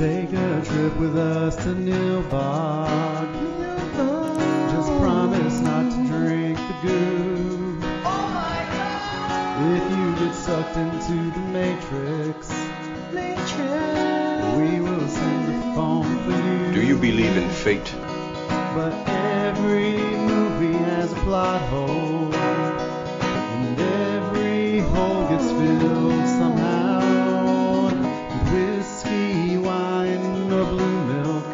Take a trip with us to Nilbog. Just promise not to drink the goo. Oh my God! If you get sucked into the Matrix, we will send a phone for you. Do you believe in fate? But every movie has a plot hole, and every hole gets filled somehow with whiskey, wine, or blue milk.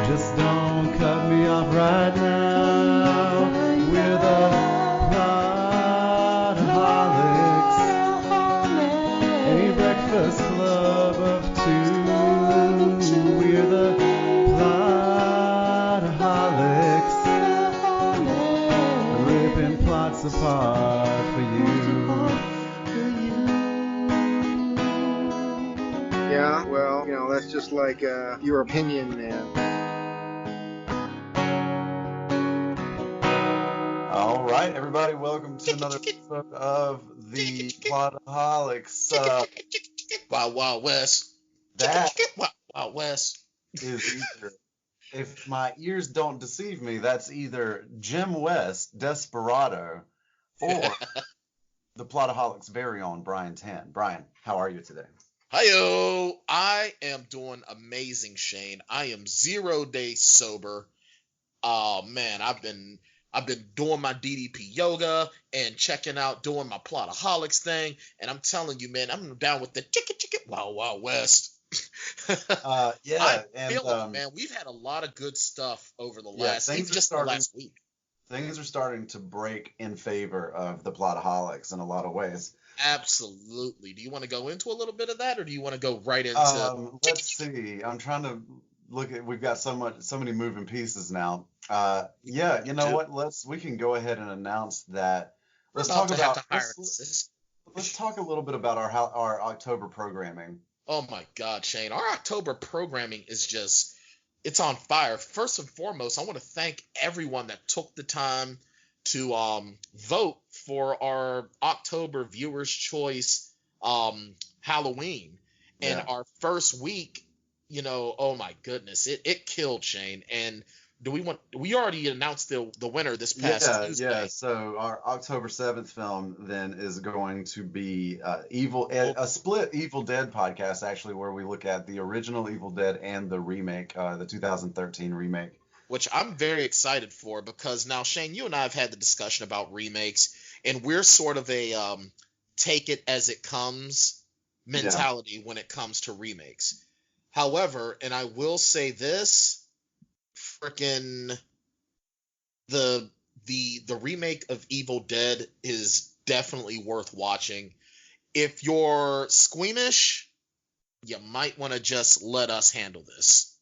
Just don't cut me off right now. We're the Plotaholics, a breakfast club of two. We're the Plotaholics, ripping plots apart for you. Yeah, well, that's just like your opinion, man. All right, everybody, welcome to another episode of the Plotaholics. Wild Wild West. That Wild Wild West. is either, if my ears don't deceive me, that's either Jim West, Desperado, or the Plotaholics' very own Brian Tan. Brian, how are you today? Hiyo! I am doing amazing, Shane. I am 0 days sober. Oh man, I've been doing my DDP yoga and checking out doing my Plotaholics thing, and I'm telling you, man, I'm down with the Wild Wild West. Yeah, I'm feeling it, man. We've had a lot of good stuff over the last, things even are just the starting- last week. Things are starting to break in favor of the Plotaholics in a lot of ways. Absolutely. Do you want to go into a little bit of that, or do you want to go right into? Let's see. I'm trying to look at. We've got so many moving pieces now. Yeah, you know what? We can go ahead and announce that. Let's talk about. Let's talk a little bit about our October programming. Oh my God, Shane! Our October programming is it's on fire. First and foremost, I want to thank everyone that took the time to vote for our October Viewers' Choice Halloween. And our first week, oh my goodness, it killed, Shane. And we already announced the winner this past Tuesday. Yeah. So our October 7th film then is going to be a split Evil Dead podcast, actually, where we look at the original Evil Dead and the remake, the 2013 remake. Which I'm very excited for, because now, Shane, you and I have had the discussion about remakes, and we're sort of a take it as it comes mentality when it comes to remakes. However, and I will say this, freaking the remake of Evil Dead is definitely worth watching. If you're squeamish, you might want to just let us handle this.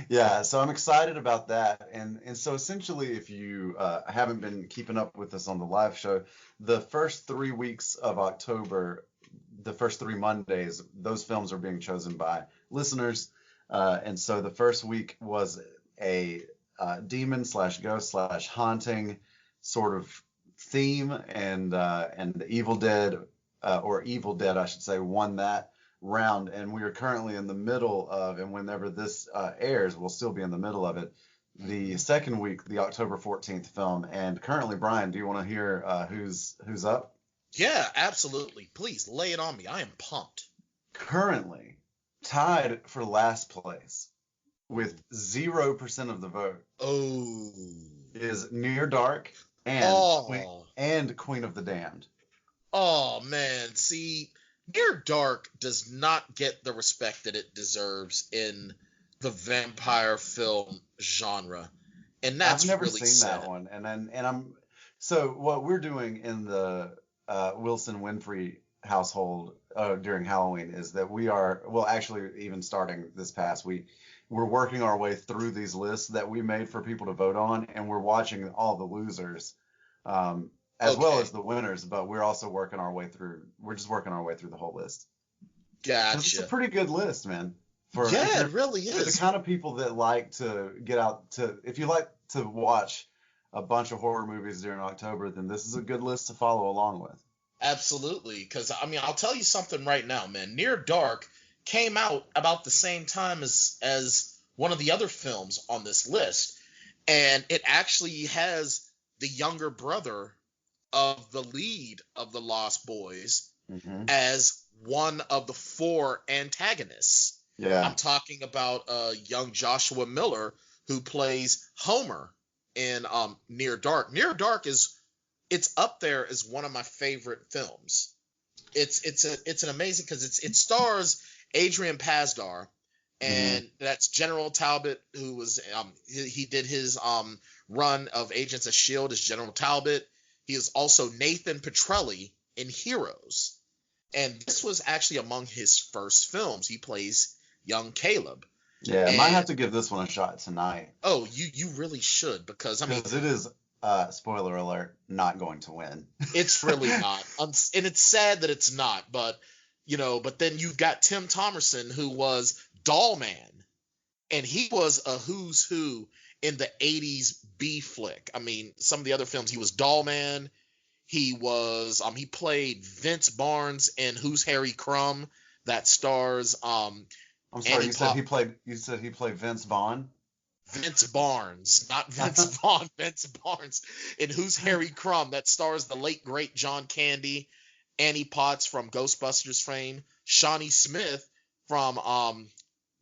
Yeah, so I'm excited about that, and so essentially, if you haven't been keeping up with us on the live show, the first 3 weeks of October, the first 3 Mondays, those films are being chosen by listeners, and so the first week was a demon / ghost / haunting sort of theme, and the Evil Dead, or Evil Dead, I should say, won that round, and we are currently in the middle of, and whenever this airs, we'll still be in the middle of it, the second week, the October 14th film. And currently, Brian, do you want to hear who's up? Yeah, absolutely. Please lay it on me. I am pumped. Currently tied for last place with 0% of the vote is Near Dark and Queen of the Damned. Oh man, see, Near Dark does not get the respect that it deserves in the vampire film genre, and that's I've never really seen sad. that one. And I'm so what we're doing in the Wilson Winfrey household during Halloween is that we are, well, actually, even starting this past week, we're working our way through these lists that we made for people to vote on, and we're watching all the losers. As well as the winners, but we're also working our way through. We're just working our way through the whole list. Gotcha. It's a pretty good list, man. It really is. For the kind of people that like to get out to, if you like to watch a bunch of horror movies during October, then this is a good list to follow along with. Absolutely, because I mean, I'll tell you something right now, man. Near Dark came out about the same time as one of the other films on this list, and it actually has the younger brother of the lead of the Lost Boys as one of the 4 antagonists. Yeah. I'm talking about young Joshua Miller, who plays Homer in Near Dark. Near Dark it's up there as one of my favorite films. It's an amazing, because it stars Adrian Pasdar, and that's General Talbot, who was he did his run of Agents of S.H.I.E.L.D. as General Talbot. He is also Nathan Petrelli in Heroes, and this was actually among his first films. He plays young Caleb. Yeah, I might have to give this one a shot tonight. Oh, you really should, because it is, spoiler alert, not going to win. It's really not, and it's sad that it's not. But but then you've got Tim Thomerson, who was Doll Man, and he was a who's who in the 80s B flick. I mean, some of the other films, he was Doll Man. He was he played Vince Barnes in Who's Harry Crumb, that stars I'm sorry, you said he played Vince Vaughn? Vince Barnes, not Vince Vaughn, Vince Barnes in Who's Harry Crumb, that stars the late great John Candy, Annie Potts from Ghostbusters fame, Shawnee Smith from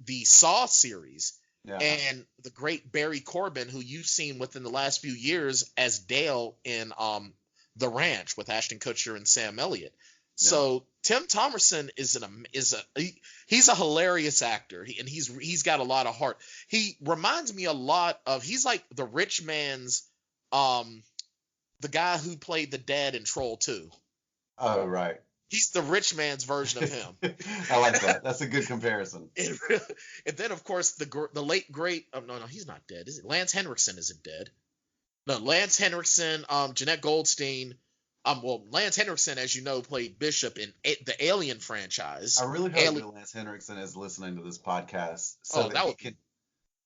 the Saw series, and the great Barry Corbin, who you've seen within the last few years as Dale in The Ranch with Ashton Kutcher and Sam Elliott. So Tim Thomerson he's a hilarious actor, and he's got a lot of heart. He reminds me a lot of, he's like the rich man's the guy who played the dad in Troll 2. Oh, right. He's the rich man's version of him. I like that. That's a good comparison. And then, of course, the late great no, he's not dead, is it? Lance Henriksen isn't dead. No, Lance Henriksen, Jeanette Goldstein. Lance Henriksen, as you know, played Bishop in the Alien franchise. I really hope that Lance Henriksen is listening to this podcast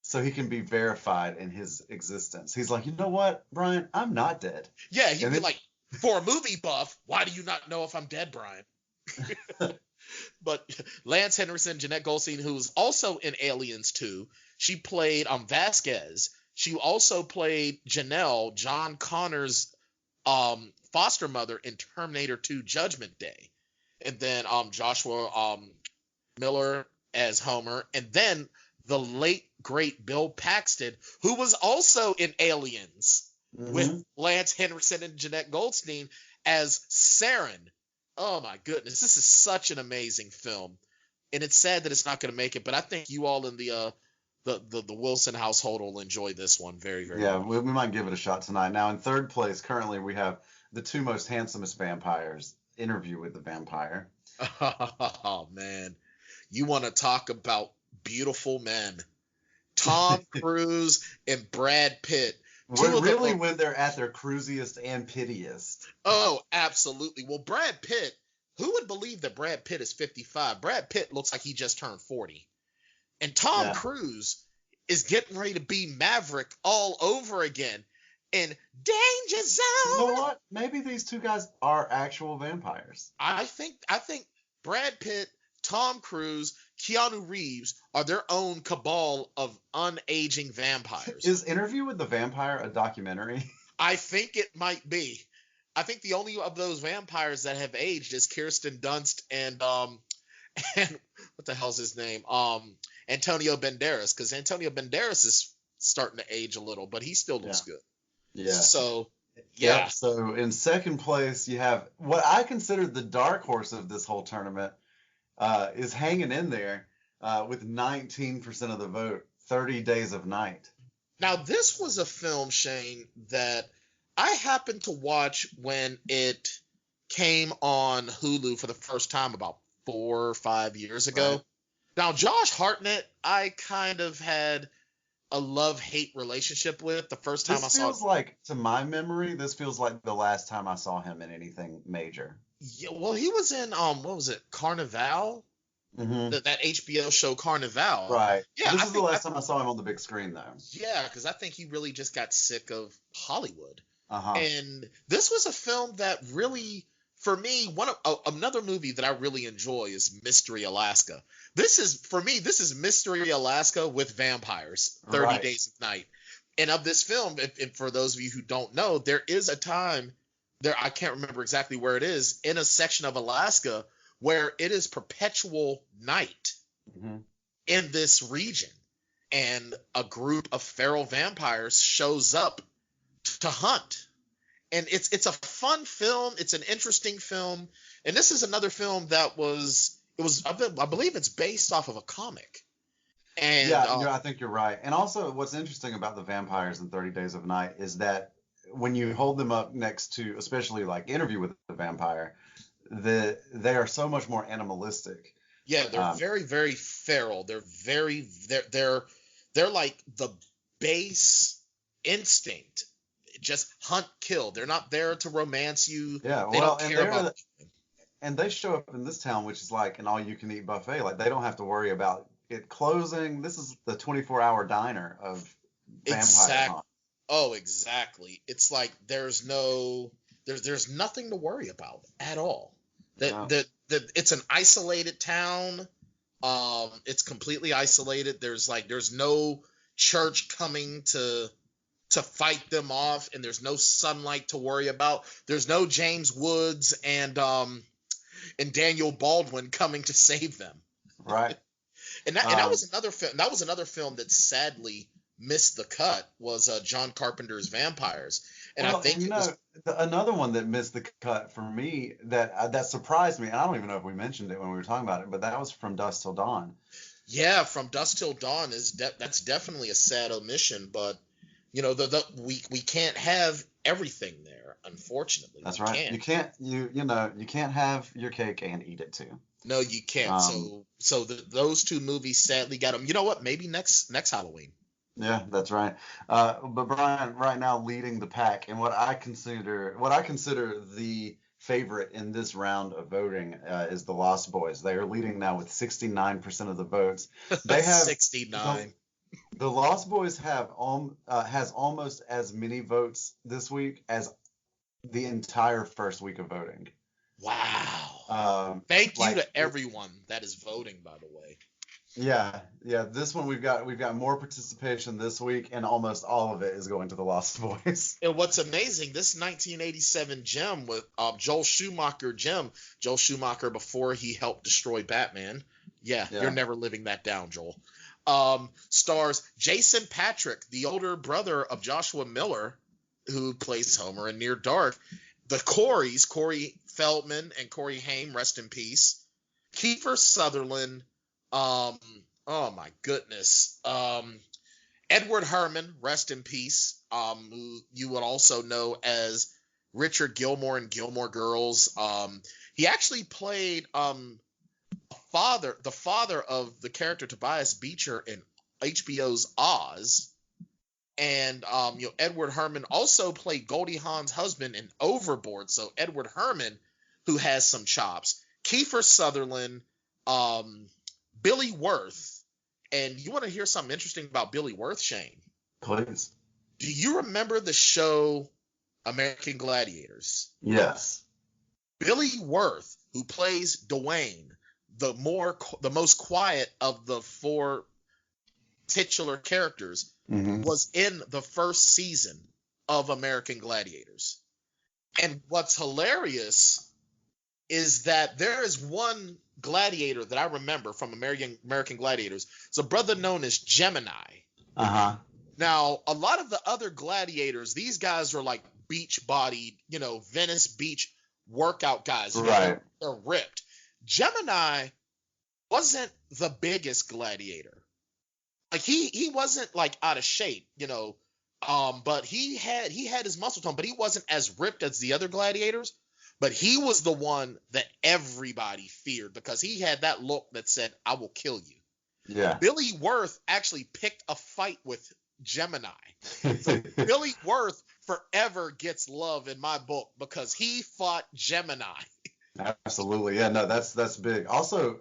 so he can be verified in his existence. He's like, you know what, Brian? I'm not dead. Yeah, he'd be like, for a movie buff, why do you not know if I'm dead, Brian? But Lance Henriksen, Jeanette Goldstein, who's also in Aliens 2, she played Vasquez. She also played Janelle, John Connor's foster mother in Terminator 2 Judgment Day. And then Joshua Miller as Homer. And then the late, great Bill Paxton, who was also in Aliens with Lance Henriksen and Jeanette Goldstein as Saren. Oh, my goodness. This is such an amazing film. And it's sad that it's not going to make it, but I think you all in the Wilson household will enjoy this one very, very much. Yeah, we might give it a shot tonight. Now, in third place, currently, we have the 2 most handsomest vampires, Interview with the Vampire. Oh, man. You want to talk about beautiful men. Tom Cruise and Brad Pitt. Really when they're at their cruisiest and pittiest. Oh, absolutely. Well, Brad Pitt, who would believe that Brad Pitt is 55? Brad Pitt looks like he just turned 40. And Tom Cruise is getting ready to be Maverick all over again in Danger Zone. You know what? Maybe these 2 guys are actual vampires. I think Brad Pitt, Tom Cruise, Keanu Reeves are their own cabal of unaging vampires. Is Interview with the Vampire a documentary? I think it might be. I think the only of those vampires that have aged is Kirsten Dunst and what the hell's his name? Antonio Banderas, because Antonio Banderas is starting to age a little, but he still looks good. Yeah. So, yeah. Yep. So in second place, you have what I consider the dark horse of this whole tournament, is hanging in there with 19% of the vote, 30 Days of Night. Now, this was a film, Shane, that I happened to watch when it came on Hulu for the first time about 4 or 5 years ago. Right. Now, Josh Hartnett, I kind of had a love-hate relationship with the first time I saw it. This feels like, to my memory, this feels like the last time I saw him in anything major. Yeah, well, he was in, what was it, Carnival? That HBO show Carnival. Right. Yeah, this is the last time I saw him on the big screen, though. Yeah, because I think he really just got sick of Hollywood. Uh-huh. And this was a film that really for me, another movie that I really enjoy is Mystery Alaska. This is Mystery Alaska with vampires, 30 Right. Days of Night. And of this film, if for those of you who don't know, there is a time there, I can't remember exactly where it is, in a section of Alaska where it is perpetual night in this region. And a group of feral vampires shows up to hunt. And it's a fun film. It's an interesting film. And this is another film that I believe it's based off of a comic. And I think you're right. And also, what's interesting about the vampires in 30 Days of Night is that when you hold them up next to, especially like Interview with the Vampire, they are so much more animalistic. Yeah, they're very, very feral. They're like the base instinct. Just hunt, kill. They're not there to romance you. Yeah, they don't care about. And they show up in this town, which is like an all-you-can-eat buffet. Like, they don't have to worry about it closing. This is the 24-hour diner of vampire hunt. Oh, exactly. It's like there's nothing to worry about at all. It's an isolated town. It's completely isolated. There's no church coming to fight them off, and there's no sunlight to worry about. There's no James Woods and Daniel Baldwin coming to save them. Right. And that was another film. That was another film that sadly missed the cut. Was John Carpenter's Vampires. And I think another one that missed the cut for me that surprised me, and I don't even know if we mentioned it when we were talking about it, but that was From Dusk Till Dawn. Yeah, From Dusk Till Dawn that's definitely a sad omission, but we can't have everything there, unfortunately. That's right. You can't have your cake and eat it too. No, you can't. Those two movies sadly got them. You know what? Maybe next Halloween. Yeah, that's right. But Brian, right now leading the pack, and what I consider the favorite in this round of voting is the Lost Boys. They are leading now with 69% of the votes. They have 69. The Lost Boys has almost as many votes this week as the entire first week of voting. Wow. Thank you to everyone that is voting, by the way. Yeah. This one we've got more participation this week, and almost all of it is going to the Lost Boys. And what's amazing, this 1987 gem with Joel Schumacher gem. Joel Schumacher before he helped destroy Batman. Yeah, you're never living that down, Joel. Stars Jason Patrick, the older brother of Joshua Miller, who plays Homer in Near Dark. The Coreys, Corey Feldman and Corey Haim, rest in peace. Kiefer Sutherland. Oh my goodness. Edward Herrmann, rest in peace. Who you would also know as Richard Gilmore in Gilmore Girls. He actually played the father of the character Tobias Beecher in HBO's Oz. And Edward Herrmann also played Goldie Hawn's husband in Overboard. So Edward Herrmann, who has some chops. Kiefer Sutherland, Billy Wirth. And you want to hear something interesting about Billy Wirth, Shane? Please. Do you remember the show American Gladiators? Yes. Billy Wirth, who plays Dwayne, the most quiet of the four titular characters, was in the first season of American Gladiators. And what's hilarious is that there is one gladiator that I remember from American Gladiators. It's a brother known as Gemini. Uh-huh. Now, a lot of the other gladiators, these guys are like beach-bodied, Venice Beach workout guys. Right. They're ripped. Gemini wasn't the biggest gladiator. Like he wasn't like out of shape, but he had his muscle tone, but he wasn't as ripped as the other gladiators. But he was the one that everybody feared because he had that look that said, "I will kill you." Yeah. Billy Wirth actually picked a fight with Gemini. So Billy Wirth forever gets love in my book because he fought Gemini. Absolutely. Yeah, no, that's big. Also,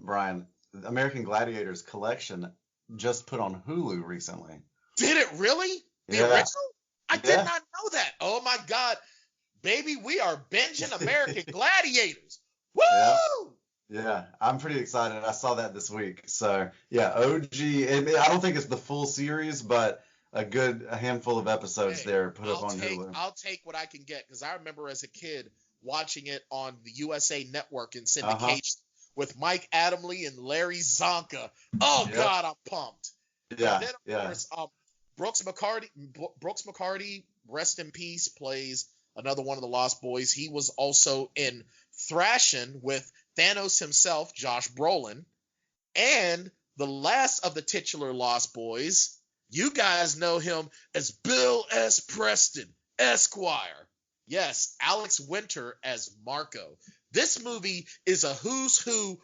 Brian, American Gladiators collection just put on Hulu recently. Did it really? The original? I did not know that. Oh my God. baby, we are binging American Gladiators. Woo! Yeah. Yeah, I'm pretty excited. I saw that this week. So yeah, OG. I don't think it's the full series, but a handful of episodes Hey, there put up on Hulu. I'll take what I can get because I remember as a kid watching it on the USA Network in Uh-huh. syndication with Mike Adamle and Larry Zonka. Oh Yep. God, I'm pumped. Yeah. And then of course, Brooks McCarty, rest in peace, plays another one of the Lost Boys. He was also in Thrashing with Thanos himself, Josh Brolin, and the last of the titular Lost Boys. You guys know him as Bill S. Preston, Esquire. Yes, Alex Winter as Marco. This movie is a who's who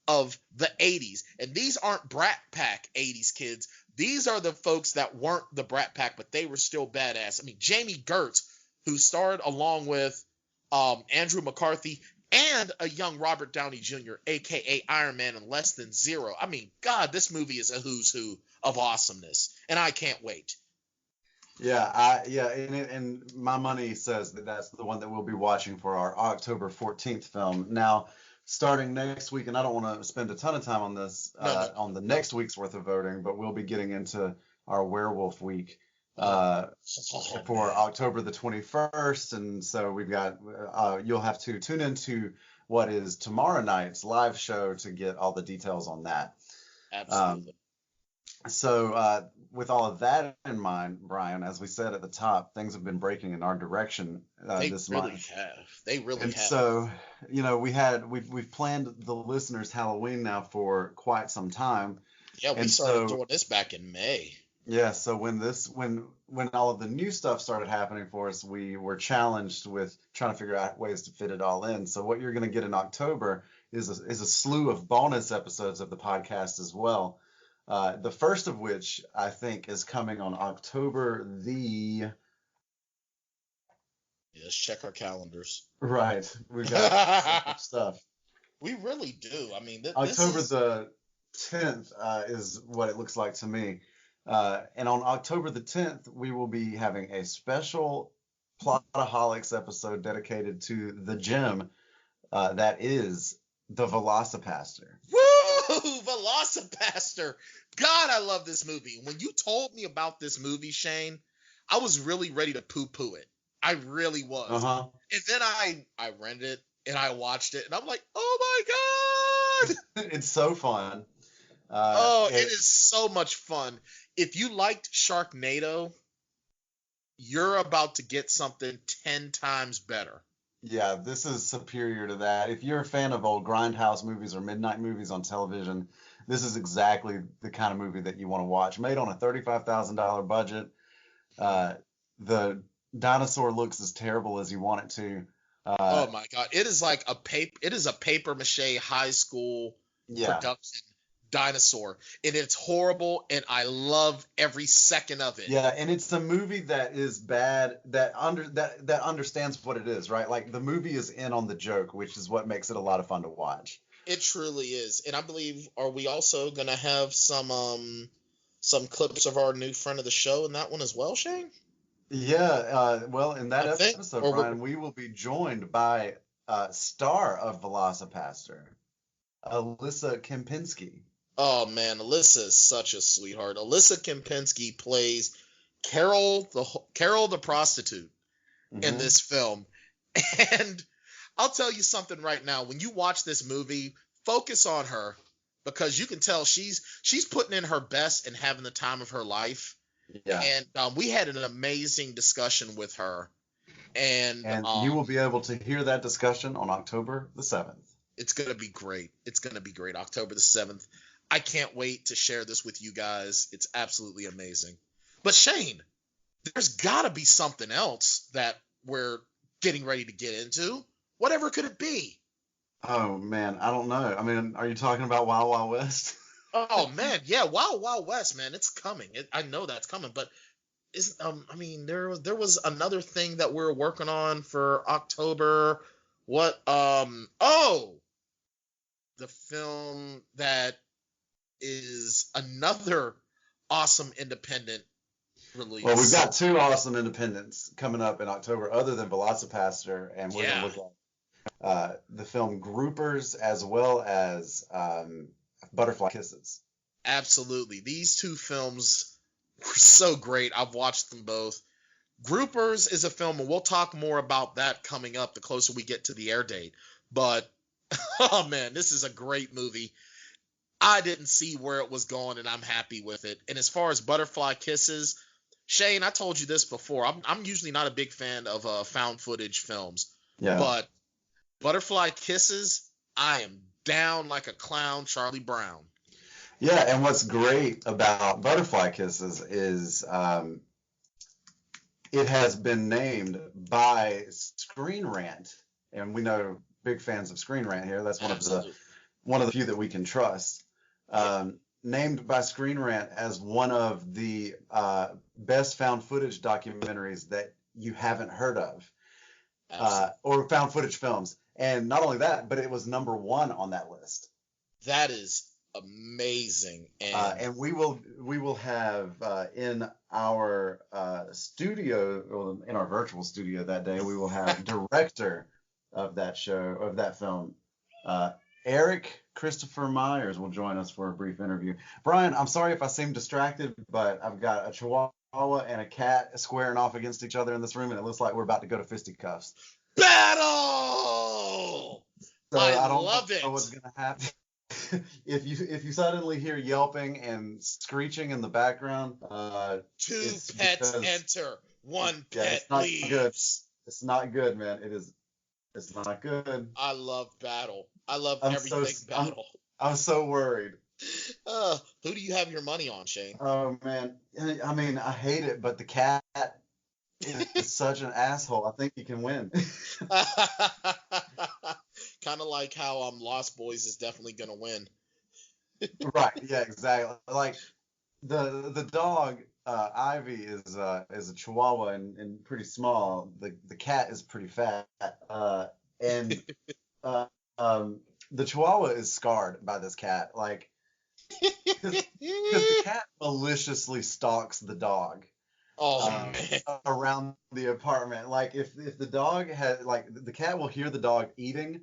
of the 80s. And these aren't Brat Pack 80s kids. These are the folks that weren't the Brat Pack, but they were still badass. I mean, Jamie Gertz, who starred along with Andrew McCarthy and a young Robert Downey Jr., a.k.a. Iron Man in Less Than Zero. I mean, God, this movie is a who's who of awesomeness, and I can't wait. Yeah, and my money says that that's the one that we'll be watching for our October 14th film. Now, starting next week, and I don't want to spend a ton of time on this on the next week's worth of voting, but we'll be getting into our Werewolf week for October the 21st, and so we've got you'll have to tune into what is tomorrow night's live show to get all the details on that. Absolutely. So with all of that in mind, Brian, as we said at the top, things have been breaking in our direction this month. They really have. So, you know, we've planned the listeners' Halloween now for quite some time. Yeah, we started doing this back in May. Yeah, so when all of the new stuff started happening for us, we were challenged with trying to figure out ways to fit it all in. So what you're going to get in October is a slew of bonus episodes of the podcast as well. The first of which I think is coming on October the. Let's check our calendars. Right, we've got so much stuff. We really do. I mean, October the 10th is what it looks like to me. And on October the 10th, we will be having a special Plotaholics episode dedicated to the gem that is the Velocipaster. Woo! Velocipaster! God, I love this movie. When you told me about this movie, Shane, I was really ready to poo-poo it. I really was. Uh-huh. And then I rented it and I watched it and I'm like, oh my God! It's so fun. It is so much fun. If you liked Sharknado, you're about to get something 10 times better. Yeah, this is superior to that. If you're a fan of old grindhouse movies or midnight movies on television, this is exactly the kind of movie that you want to watch. Made on a $35,000 budget. The dinosaur looks as terrible as you want it to. Oh my God. It is like a paper mache high school production dinosaur, and it's horrible, and I love every second of it. Yeah, and it's a movie that is bad that understands what it is, right? Like the movie is in on the joke, which is what makes it a lot of fun to watch. It truly is. And I believe, are we also gonna have some clips of our new friend of the show in that one as well, Shane? Yeah, well, in that episode, Brian, we will be joined by star of Velocipaster, Alyssa Kempinski. Oh man, Alyssa is such a sweetheart. Alyssa Kempinski plays Carol the prostitute in this film. And I'll tell you something right now. When you watch this movie, focus on her because you can tell she's putting in her best and having the time of her life. Yeah. And we had an amazing discussion with her. And you will be able to hear that discussion on October the 7th. It's going to be great. It's going to be great. October the 7th. I can't wait to share this with you guys. It's absolutely amazing. But Shane, there's got to be something else that we're getting ready to get into. Whatever could it be? Oh, man, I don't know. I mean, are you talking about Wild Wild West? Oh, man, yeah, Wild Wild West, man. It's coming. I know that's coming, but there was another thing that we're working on for October. What? The film that is another awesome independent release. Well, we've got two awesome independents coming up in October, other than Velocipaster, and we're going to look at the film Groupers as well as Butterfly Kisses. Absolutely. These two films were so great. I've watched them both. Groupers is a film, and we'll talk more about that coming up the closer we get to the air date. But, oh man, this is a great movie. I didn't see where it was going, and I'm happy with it. And as far as Butterfly Kisses, Shane, I told you this before. I'm usually not a big fan of found footage films. Yeah. But Butterfly Kisses, I am down like a clown Charlie Brown. Yeah, and what's great about Butterfly Kisses is it has been named by Screen Rant, and we know big fans of Screen Rant here. That's one of the few that we can trust. Named by Screen Rant as one of the best found footage documentaries that you haven't heard of, or found footage films. And not only that, but it was #1 on that list. That is amazing. And we will have in our studio, or in our virtual studio that day, we will have director of that film, Eric Christopher Myers will join us for a brief interview. Brian, I'm sorry if I seem distracted, but I've got a chihuahua and a cat squaring off against each other in this room, and it looks like we're about to go to fisticuffs. Battle! So I don't love know it. what's going to happen. If you suddenly hear yelping and screeching in the background, two pets enter, one pet leaves. Good. It's not good, man. It's not good. I love Battle. I love everything Battle. I'm so worried. Who do you have your money on, Shane? Oh man, I mean, I hate it, but the cat is such an asshole. I think he can win. Kind of like how Lost Boys is definitely gonna win. Right. Yeah. Exactly. Like the dog Ivy is a Chihuahua and pretty small. The cat is pretty fat. And the Chihuahua is scarred by this cat. Like, because the cat maliciously stalks the dog. Around the apartment. Like if the dog had, like, the cat will hear the dog eating,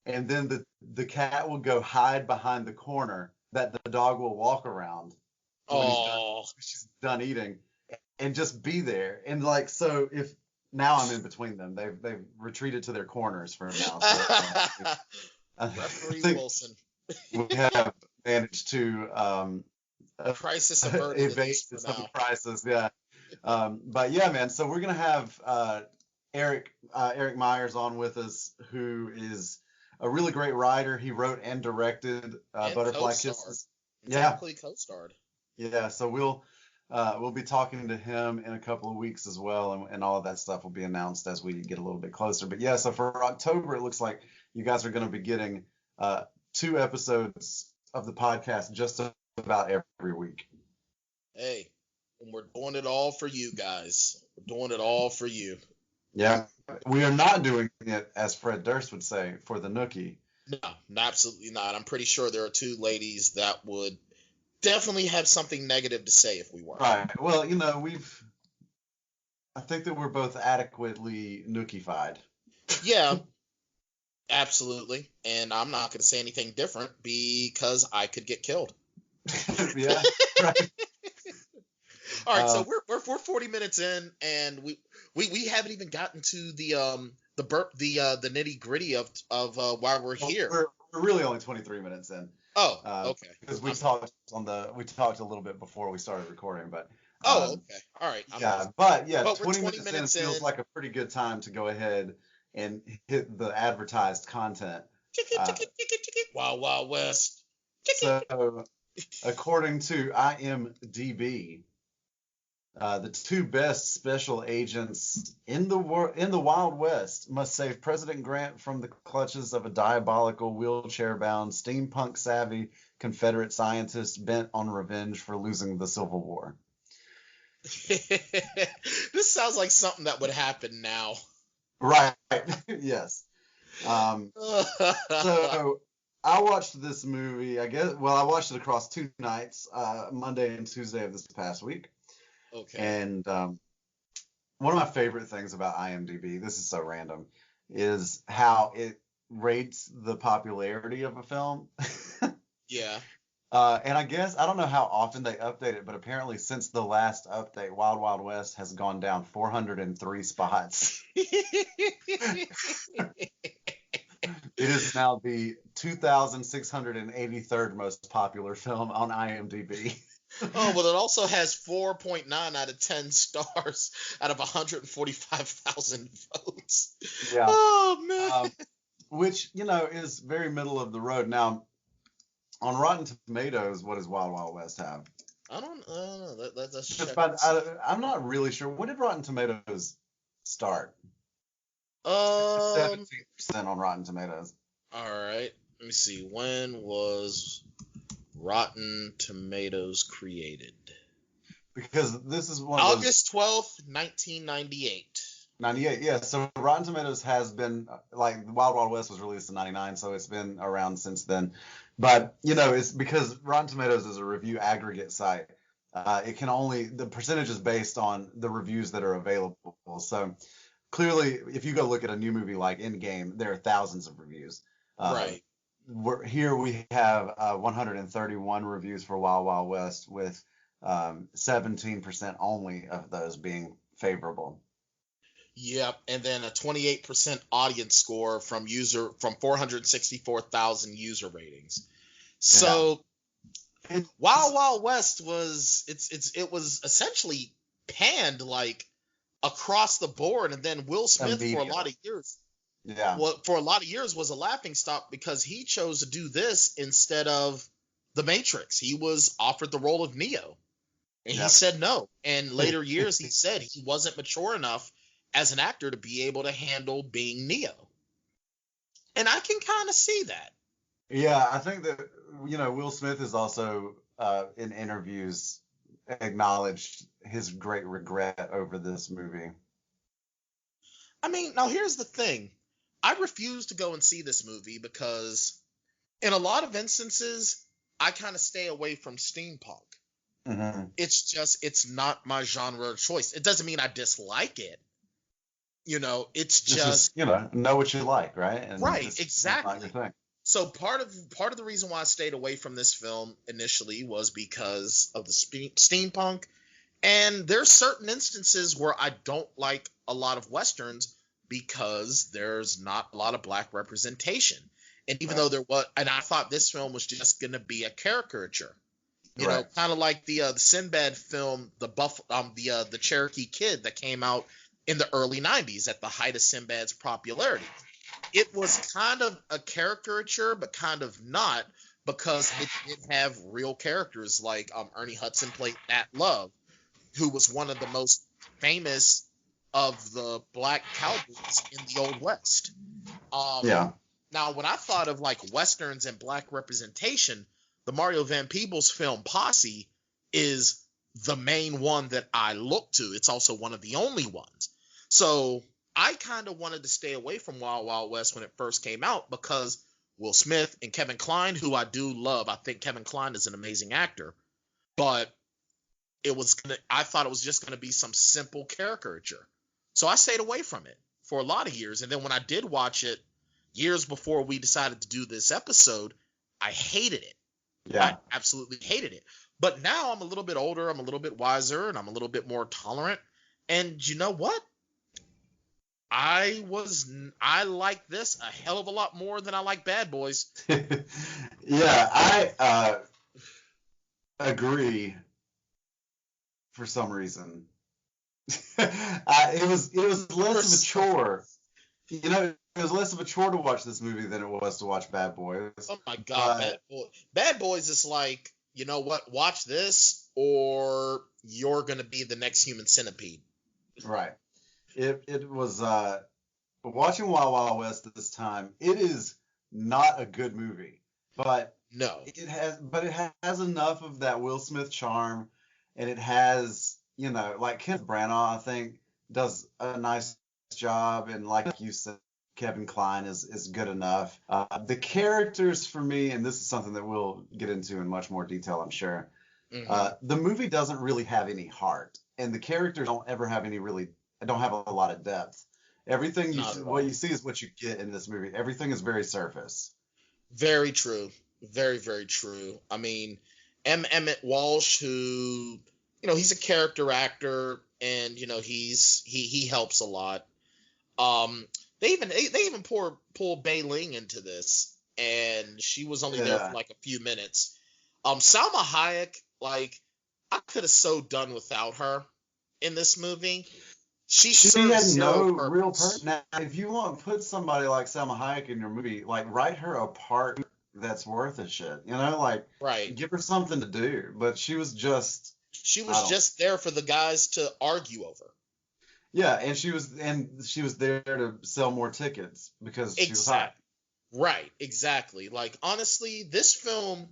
and then the cat will go hide behind the corner that the dog will walk around when she's done eating, and just be there. And like, so if now I'm in between them, they've retreated to their corners for now. So, Referee Wilson. We have managed to crisis averted evade some crisis. Yeah. But yeah, man. So we're gonna have Eric Myers on with us, who is a really great writer. He wrote and directed Butterfly Kisses. Technically co-starred. Yeah. So we'll be talking to him in a couple of weeks as well, and all of that stuff will be announced as we get a little bit closer. But yeah, so for October, it looks like you guys are going to be getting 2 episodes of the podcast just about every week. Hey, and we're doing it all for you guys. We're doing it all for you. Yeah, we are not doing it, as Fred Durst would say, for the nookie. No, absolutely not. I'm pretty sure there are 2 ladies that would definitely have something negative to say if we were. Right. Well, I think that we're both adequately nookified. Yeah, absolutely. And I'm not going to say anything different because I could get killed. Yeah, right. All right, so we're 40 minutes in, and we haven't even gotten to the nitty gritty of why we're here. We're really only 23 minutes in. Oh, okay. Because we talked a little bit before we started recording, but. Okay. All right. But 20 minutes in feels like a pretty good time to go ahead and hit the advertised content. Wild Wild West. So, according to IMDb, the 2 best special agents in the Wild West must save President Grant from the clutches of a diabolical, wheelchair-bound, steampunk-savvy Confederate scientist bent on revenge for losing the Civil War. This sounds like something that would happen now. Right. Yes. So I watched this movie, I watched it across 2 nights, Monday and Tuesday of this past week. Okay. And one of my favorite things about IMDb, this is so random, is how it rates the popularity of a film. Yeah. And I guess I don't know how often they update it, but apparently since the last update, Wild Wild West has gone down 403 spots. It is now the 2,683rd most popular film on IMDb. Oh, but it also has 4.9 out of 10 stars out of 145,000 votes. Yeah. Oh, man. Which, is very middle of the road. Now, on Rotten Tomatoes, what does Wild Wild West have? I don't know. That's I'm not really sure. When did Rotten Tomatoes start? 17% on Rotten Tomatoes. All right. Let me see. When was Rotten Tomatoes created? Because this is one of those... August 12th, 1998. 98, yeah. So Rotten Tomatoes has been, like, Wild Wild West was released in 99, so it's been around since then. But, it's because Rotten Tomatoes is a review aggregate site. The percentage is based on the reviews that are available. So clearly, if you go look at a new movie like Endgame, there are thousands of reviews. Right. Here we have 131 reviews for Wild Wild West, with 17% only of those being favorable. Yep, and then a 28% audience score from 464,000 user ratings. So Yeah. Wild Wild West was it was essentially panned like across the board, and then Will Smith for a lot of years. Yeah. Well, for a lot of years was a laughingstock because he chose to do this instead of The Matrix. He was offered the role of Neo, and he said no. And later years, he said he wasn't mature enough as an actor to be able to handle being Neo. And I can kind of see that. Yeah, I think that, Will Smith has also, in interviews, acknowledged his great regret over this movie. I mean, now here's the thing. I refuse to go and see this movie because in a lot of instances, I kind of stay away from steampunk. Mm-hmm. It's not my genre of choice. It doesn't mean I dislike it. It's just know what you like, right? And right, exactly. Not your thing. So part of the reason why I stayed away from this film initially was because of the steampunk, and there's certain instances where I don't like a lot of westerns because there's not a lot of black representation. And even though there was, and I thought this film was just going to be a caricature, kind of like the Sinbad film, the Cherokee Kid that came out in the early 90s at the height of Sinbad's popularity. It was kind of a caricature, but kind of not, because it did have real characters like Ernie Hudson played Nat Love, who was one of the most famous of the black cowboys in the Old West. Now, when I thought of like westerns and black representation, the Mario Van Peebles film Posse is the main one that I look to. It's also one of the only ones. So I kind of wanted to stay away from Wild Wild West when it first came out because Will Smith and Kevin Klein, who I do love, I think Kevin Klein is an amazing actor, but I thought it was just going to be some simple caricature. So I stayed away from it for a lot of years. And then when I did watch it years before we decided to do this episode, I hated it. Yeah. I absolutely hated it. But now I'm a little bit older, I'm a little bit wiser, and I'm a little bit more tolerant. And you know what? I like this a hell of a lot more than I like Bad Boys. Yeah, I agree for some reason. It was less of a chore. It was less of a chore to watch this movie than it was to watch Bad Boys. Oh my God, Bad Boys is like, you know what? Watch this, or you're gonna be the next Human Centipede. Right. It was watching Wild Wild West at this time. It is not a good movie, but no, it has enough of that Will Smith charm, and it has like Kenneth Branagh, I think, does a nice job, and like you said, Kevin Klein is good enough. The characters for me, and this is something that we'll get into in much more detail, I'm sure. The movie doesn't really have any heart, and the characters don't ever have don't have a lot of depth. Everything what you see is what you get in this movie. Everything is very surface. Very true. Very, very true. I mean, Emmett Walsh, who, he's a character actor, and he helps a lot. They even pull Bei Ling into this, and she was only there for like a few minutes. Salma Hayek, like, I could have so done without her in this movie. She had no real purpose. Now, if you want to put somebody like Salma Hayek in your movie, like, write her a part that's worth a shit, like, right. Give her something to do. But she was just there for the guys to argue over. Yeah, and she was there to sell more tickets because she was hot. Right, exactly. Like, honestly, this film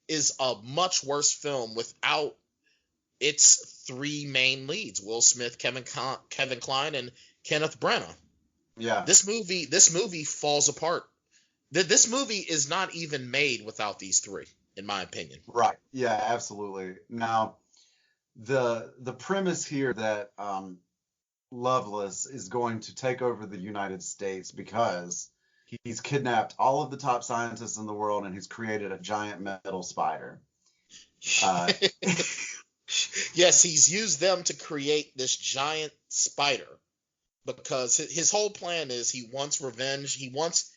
is a much worse film without its three main leads: Will Smith, Kevin Klein, and Kenneth Branagh. Yeah. This movie falls apart. This movie is not even made without these three, in my opinion. Right. Yeah, absolutely. Now, the premise here that Loveless is going to take over the United States because he's kidnapped all of the top scientists in the world and he's created a giant metal spider. Yes, he's used them to create this giant spider because his whole plan is he wants revenge. He wants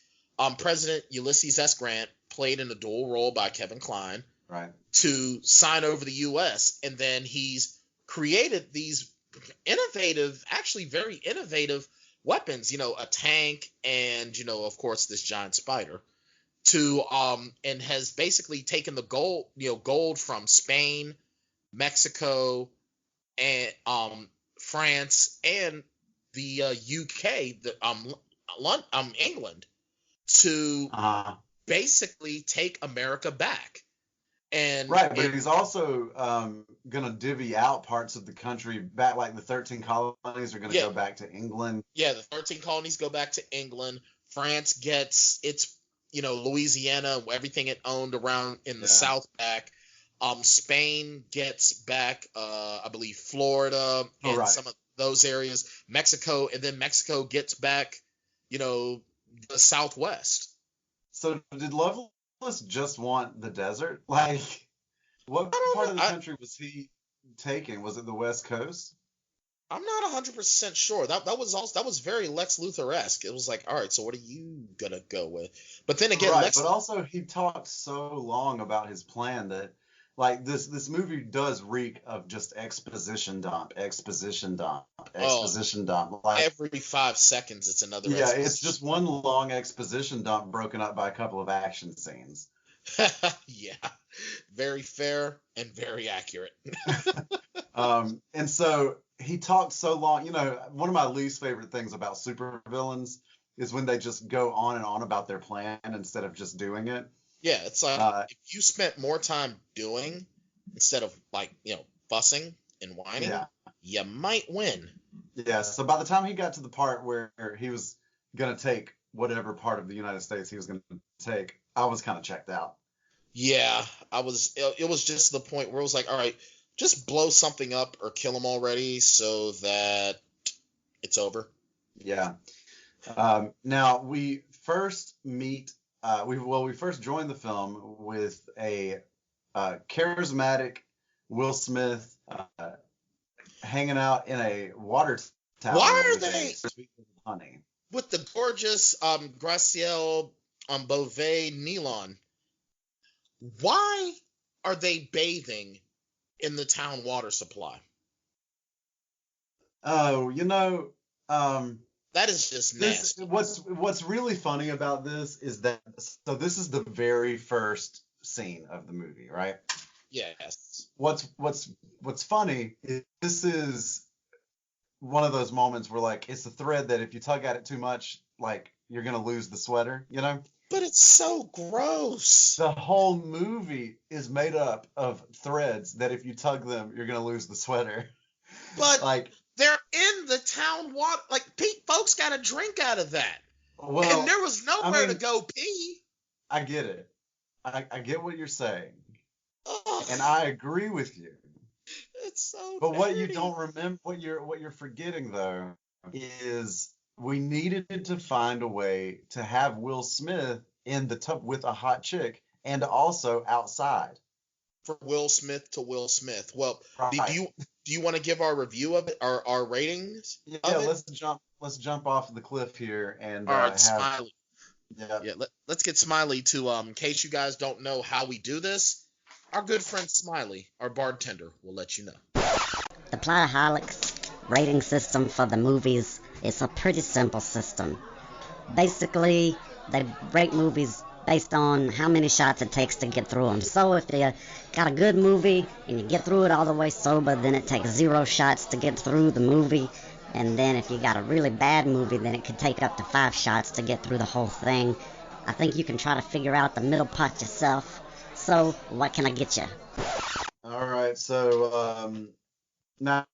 President Ulysses S. Grant, played in a dual role by Kevin Klein, right, to sign over the U.S. And then he's created these actually very innovative weapons, a tank and, of course, this giant spider and has basically taken the gold from Spain, Mexico, and France, and the UK, England, to basically take America back. And right, but he's also gonna divvy out parts of the country back, like the 13 colonies are gonna go back to England. Yeah, the 13 colonies go back to England. France gets its, Louisiana, everything it owned around in the South back. Spain gets back, I believe, Florida and some of those areas. Mexico, and then Mexico gets back, the Southwest. So did Loveless just want the desert? Like, what part of the country was he taking? Was it the West Coast? I'm not 100% sure. That was very Lex Luthor-esque. It was like, all right, so what are you gonna go with? But then again, but also he talked so long about his plan that, like, this movie does reek of just exposition dump. Like, every 5 seconds, it's another. Yeah, it's just one long exposition dump broken up by a couple of action scenes. Yeah, very fair and very accurate. And so he talked so long. One of my least favorite things about supervillains is when they just go on and on about their plan instead of just doing it. Yeah, it's like if you spent more time doing instead of, like, fussing and whining, you might win. Yeah, so by the time he got to the part where he was going to take whatever part of the United States he was going to take, I was kind of checked out. Yeah, it was just the point where it was like, all right, just blow something up or kill them already so that it's over. Yeah. Now, we first meet... we first join the film with a charismatic Will Smith hanging out in a water tower. Why are they honey with the gorgeous Gracielle Beauvais Nilon? Why are they bathing in the town water supply? Oh, that is just nasty. What's really funny about this is that, so this is the very first scene of the movie, right? Yes. What's funny is this is one of those moments where, like, it's a thread that if you tug at it too much, like, you're gonna lose the sweater, But it's so gross. The whole movie is made up of threads that if you tug them, you're gonna lose the sweater. But like, they're in the town water. Like, folks got a drink out of that. Well, and there was nowhere to go pee. I get it. I get what you're saying. Ugh. And I agree with you. It's so But what you dirty. don't remember, what you're forgetting though, is we needed to find a way to have Will Smith in the tub with a hot chick and also outside. For Will Smith to Will Smith. Well, do Right. you want to give our review of it, our ratings Yeah, of it? let's jump off the cliff here and All right, have Smiley. yeah. Yeah, let's get Smiley to in case you guys don't know how we do this. Our good friend Smiley, our bartender, will let you know. The Plotaholics rating system for the movies is a pretty simple system. Basically, they rate movies based on how many shots it takes to get through them. So if you got a good movie and you get through it all the way sober, then it takes 0 shots to get through the movie. And then if you got a really bad movie, then it could take up to 5 shots to get through the whole thing. I think you can try to figure out the middle part yourself. So, what can I get you? All right, so now,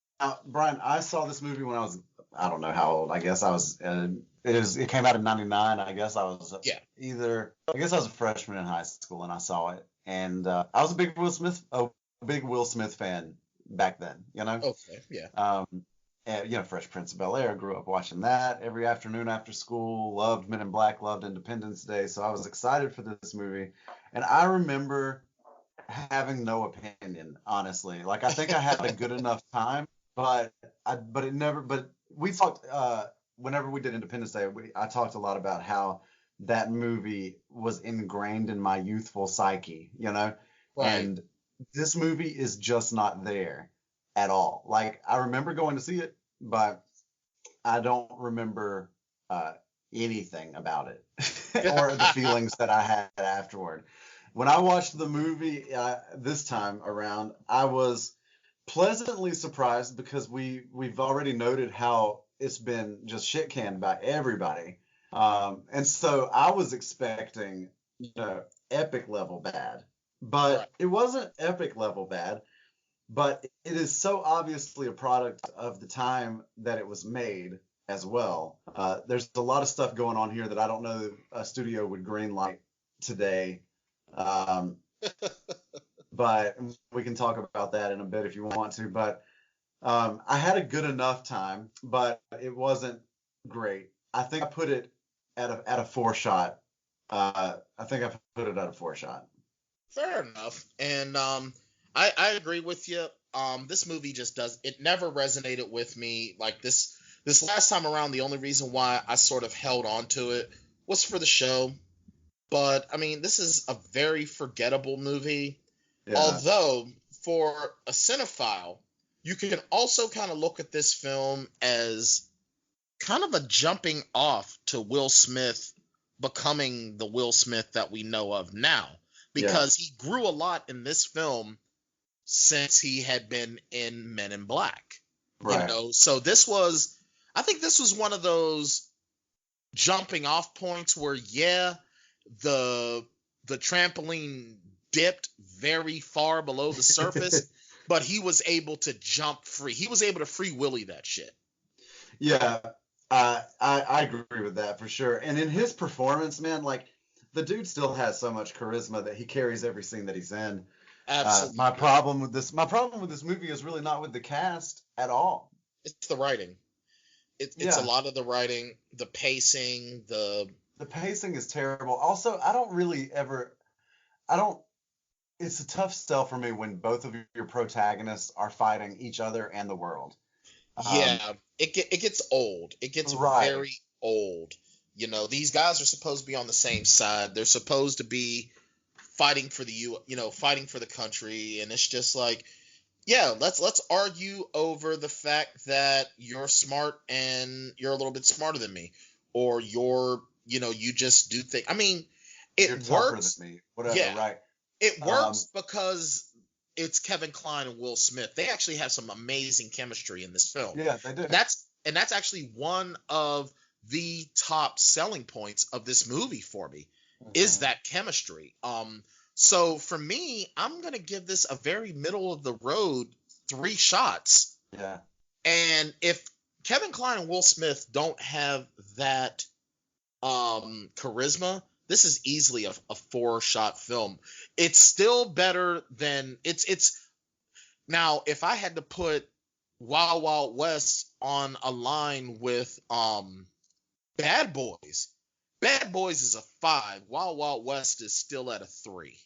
Brian, I saw this movie when I don't know how old. I guess I was. It came out in '99. I guess I was I guess I was a freshman in high school and I saw it, and I was a big Will Smith fan back then. You know. Okay. Yeah. And, Fresh Prince of Bel-Air. Grew up watching that every afternoon after school. Loved Men in Black. Loved Independence Day. So I was excited for this movie, and I remember having no opinion, honestly. Like, I think I had a good enough time, but we talked whenever we did Independence Day. I talked a lot about how that movie was ingrained in my youthful psyche, Right. And this movie is just not there at all. Like, I remember going to see it, but I don't remember anything about it or the feelings that I had afterward. When I watched the movie this time around, I was pleasantly surprised because we've already noted how it's been just shit canned by everybody, and so I was expecting epic level bad, but Right. it wasn't epic level bad. But it is so obviously a product of the time that it was made as well. There's a lot of stuff going on here that I don't know a studio would greenlight today. But we can talk about that in a bit if you want to. But I had a good enough time, but it wasn't great. I think I put it at a 4 shot. I think I put it at a 4 shot. Fair enough. And I agree with you. This movie just it never resonated with me. Like this last time around, the only reason why I sort of held on to it was for the show. But I mean, this is a very forgettable movie. Yeah. Although for a cinephile, you can also kind of look at this film as kind of a jumping off to Will Smith becoming the Will Smith that we know of now. Because he grew a lot in this film since he had been in Men in Black. Right. So I think this was one of those jumping off points where, the trampoline dipped very far below the surface, but he was able to jump free. He was able to free Willy that shit. Yeah, I agree with that for sure. And in his performance, man, like, the dude still has so much charisma that he carries every scene that he's in. Absolutely. My problem with this movie is really not with the cast at all. It's the writing. It's a lot of the writing, the pacing, the pacing is terrible. Also, it's a tough sell for me when both of your protagonists are fighting each other and the world. It gets old. It gets very old. These guys are supposed to be on the same side. They're supposed to be fighting for fighting for the country, and it's just like, let's argue over the fact that you're smart and you're a little bit smarter than me, or you just do things. I mean, it you're works. Tougher than me. Whatever, right? It works because it's Kevin Klein and Will Smith. They actually have some amazing chemistry in this film. Yeah, they do. That's actually one of the top selling points of this movie for me, is that chemistry. So for me, I'm gonna give this a very middle of the road 3 shots. Yeah. And if Kevin Klein and Will Smith don't have that charisma, this is easily a 4-shot film. It's still better than it's now. If I had to put Wild Wild West on a line with Bad Boys, Bad Boys is a 5. Wild Wild West is still at a 3.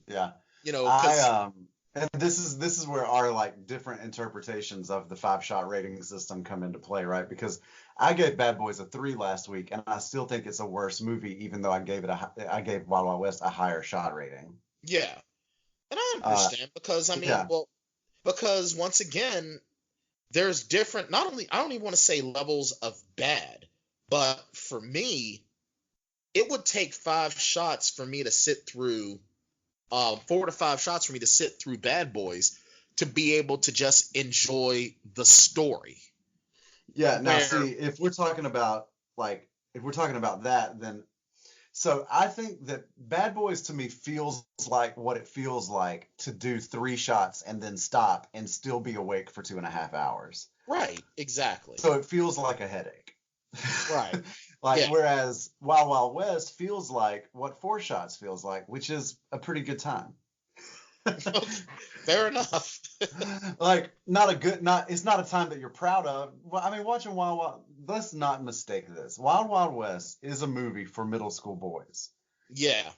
Yeah. You know, 'cause And this is where our like different interpretations of the 5-shot rating system come into play, right? Because I gave Bad Boys a 3 last week, and I still think it's a worse movie, even though I gave Wild Wild West a higher shot rating. yeah, and I understand because I mean, yeah. well, because once again, there's different. Not only I don't even want to say levels of bad, but for me, it would take 5 shots for me to sit through. 4 to 5 shots for me to sit through Bad Boys to be able to just enjoy the story. Yeah. Now, see, if we're talking about that, then so I think that Bad Boys to me feels like what it feels like to do 3 shots and then stop and still be awake for 2.5 hours. Right. Exactly. So it feels like a headache. Right. Whereas Wild Wild West feels like what 4 shots feels like, which is a pretty good time. Fair enough. It's not a time that you're proud of. Well, I mean, watching let's not mistake this. Wild Wild West is a movie for middle school boys. Yeah.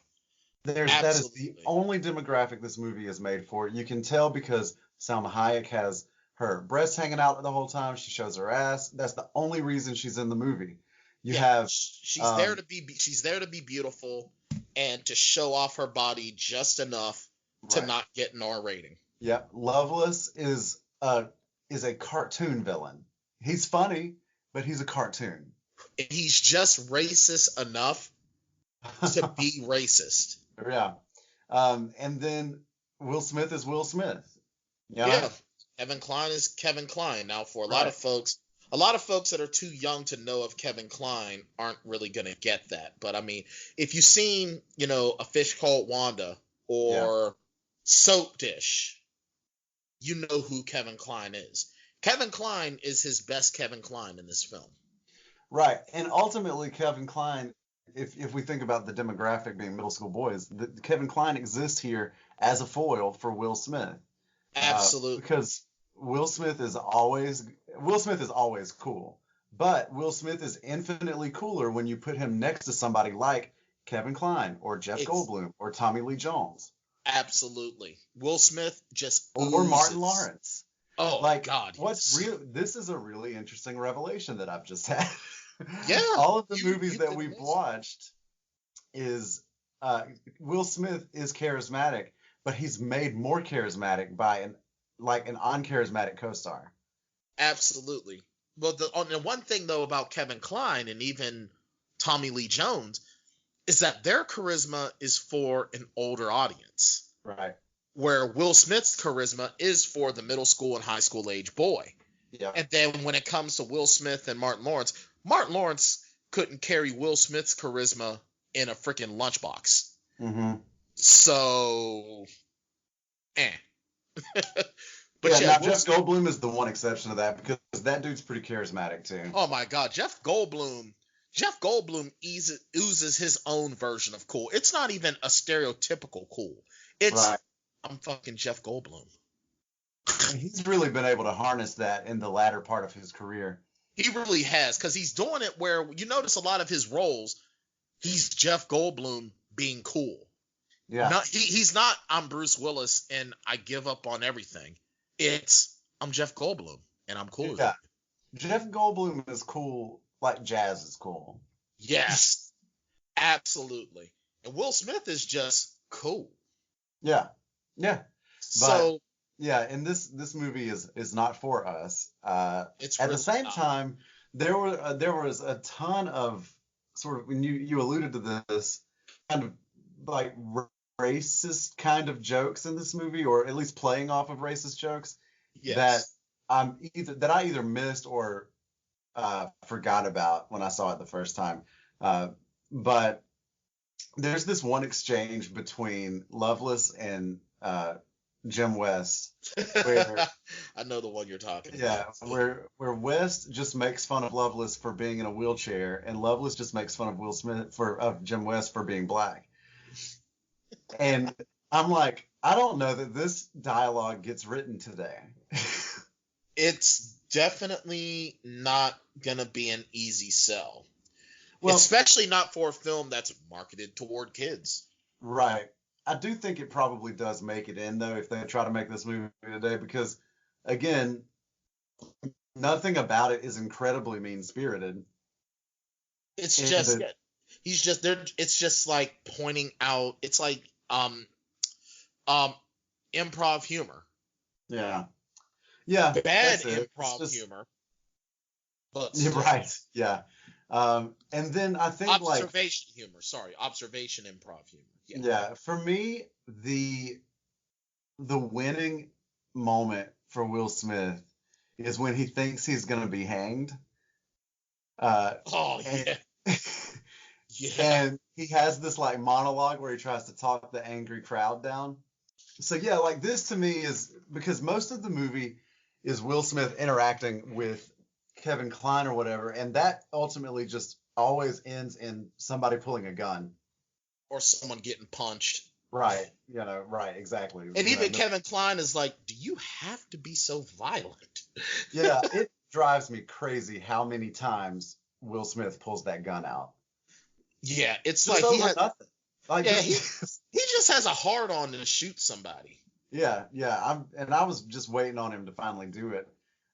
That is the only demographic this movie is made for. You can tell because Salma Hayek has her breasts hanging out the whole time. She shows her ass. That's the only reason she's in the movie. She's there to be beautiful and to show off her body just enough to not get an R rating. Yeah, Loveless is a cartoon villain. He's funny, but he's a cartoon. He's just racist enough to be racist. Yeah. And then Will Smith is Will Smith. Yeah. Kevin Klein is Kevin Klein. Now, for a lot of folks that are too young to know of Kevin Klein aren't really going to get that. But I mean, if you've seen, A Fish Called Wanda or Soap Dish, you know who Kevin Klein is. Kevin Klein is his best Kevin Klein in this film. Right. And ultimately, Kevin Klein, if we think about the demographic being middle school boys, Kevin Klein exists here as a foil for Will Smith. Absolutely. Because Will Smith is always cool, but Will Smith is infinitely cooler when you put him next to somebody like Kevin Klein or Jeff Goldblum or Tommy Lee Jones. Absolutely. Will Smith just or Martin Lawrence. Oh my God. This is a really interesting revelation that I've just had. Yeah. All of the movies that we've watched is Will Smith is charismatic, but he's made more charismatic by an uncharismatic co-star. Absolutely. Well, the one thing though about Kevin Klein and even Tommy Lee Jones is that their charisma is for an older audience. Right. Where Will Smith's charisma is for the middle school and high school age boy. Yeah. And then when it comes to Will Smith and Martin Lawrence couldn't carry Will Smith's charisma in a freaking lunchbox. Mm-hmm. So, But Jeff Goldblum is the one exception to that because that dude's pretty charismatic too. Oh my God, Jeff Goldblum oozes his own version of cool. It's not even a stereotypical cool. It's I'm fucking Jeff Goldblum. And he's really been able to harness that in the latter part of his career. He really has, because he's doing it where you notice a lot of his roles, he's Jeff Goldblum being cool. Yeah. He's not, I'm Bruce Willis and I give up on everything. It's, I'm Jeff Goldblum and I'm cool with it. Jeff Goldblum is cool like jazz is cool. Yes. Absolutely. And Will Smith is just cool. Yeah. Yeah. So and this movie is not for us. It's at really the same not. time, there was a ton of sort of, when you alluded to this, kind of like racist kind of jokes in this movie, or at least playing off of racist jokes that I either missed or forgot about when I saw it the first time. But there's this one exchange between Loveless and Jim West, where I know the one you're talking yeah, about. where West just makes fun of Loveless for being in a wheelchair, and Loveless just makes fun of Will Smith of Jim West for being black. And I'm like, I don't know that this dialogue gets written today. It's definitely not gonna be an easy sell, Well, especially not for a film that's marketed toward kids. right. I do think it probably does make it in though if they try to make this movie today because again, nothing about it is incredibly mean-spirited. It's And just he's just there. It's just like pointing out. It's like um improv humor, yeah. Yeah, bad that's it. It's improv just humor, but you're still. right. Yeah. And then I think like Observation humor. Sorry, observation improv humor. Yeah. yeah, for me the winning moment for Will Smith is when he thinks he's gonna be hanged. Oh And yeah. Yeah. and he has this like monologue where he tries to talk the angry crowd down. So yeah, like this to me is because most of the movie is Will Smith interacting with Kevin Klein or whatever, and that ultimately just always ends in somebody pulling a gun. Or someone getting punched. Right, right, exactly. And even Kevin Klein is like, do you have to be so violent? Yeah, it drives me crazy how many times Will Smith pulls that gun out. Yeah, it's Just like over nothing. Like yeah, just, he just has a hard on to shoot somebody. yeah. I was just waiting on him to finally do it.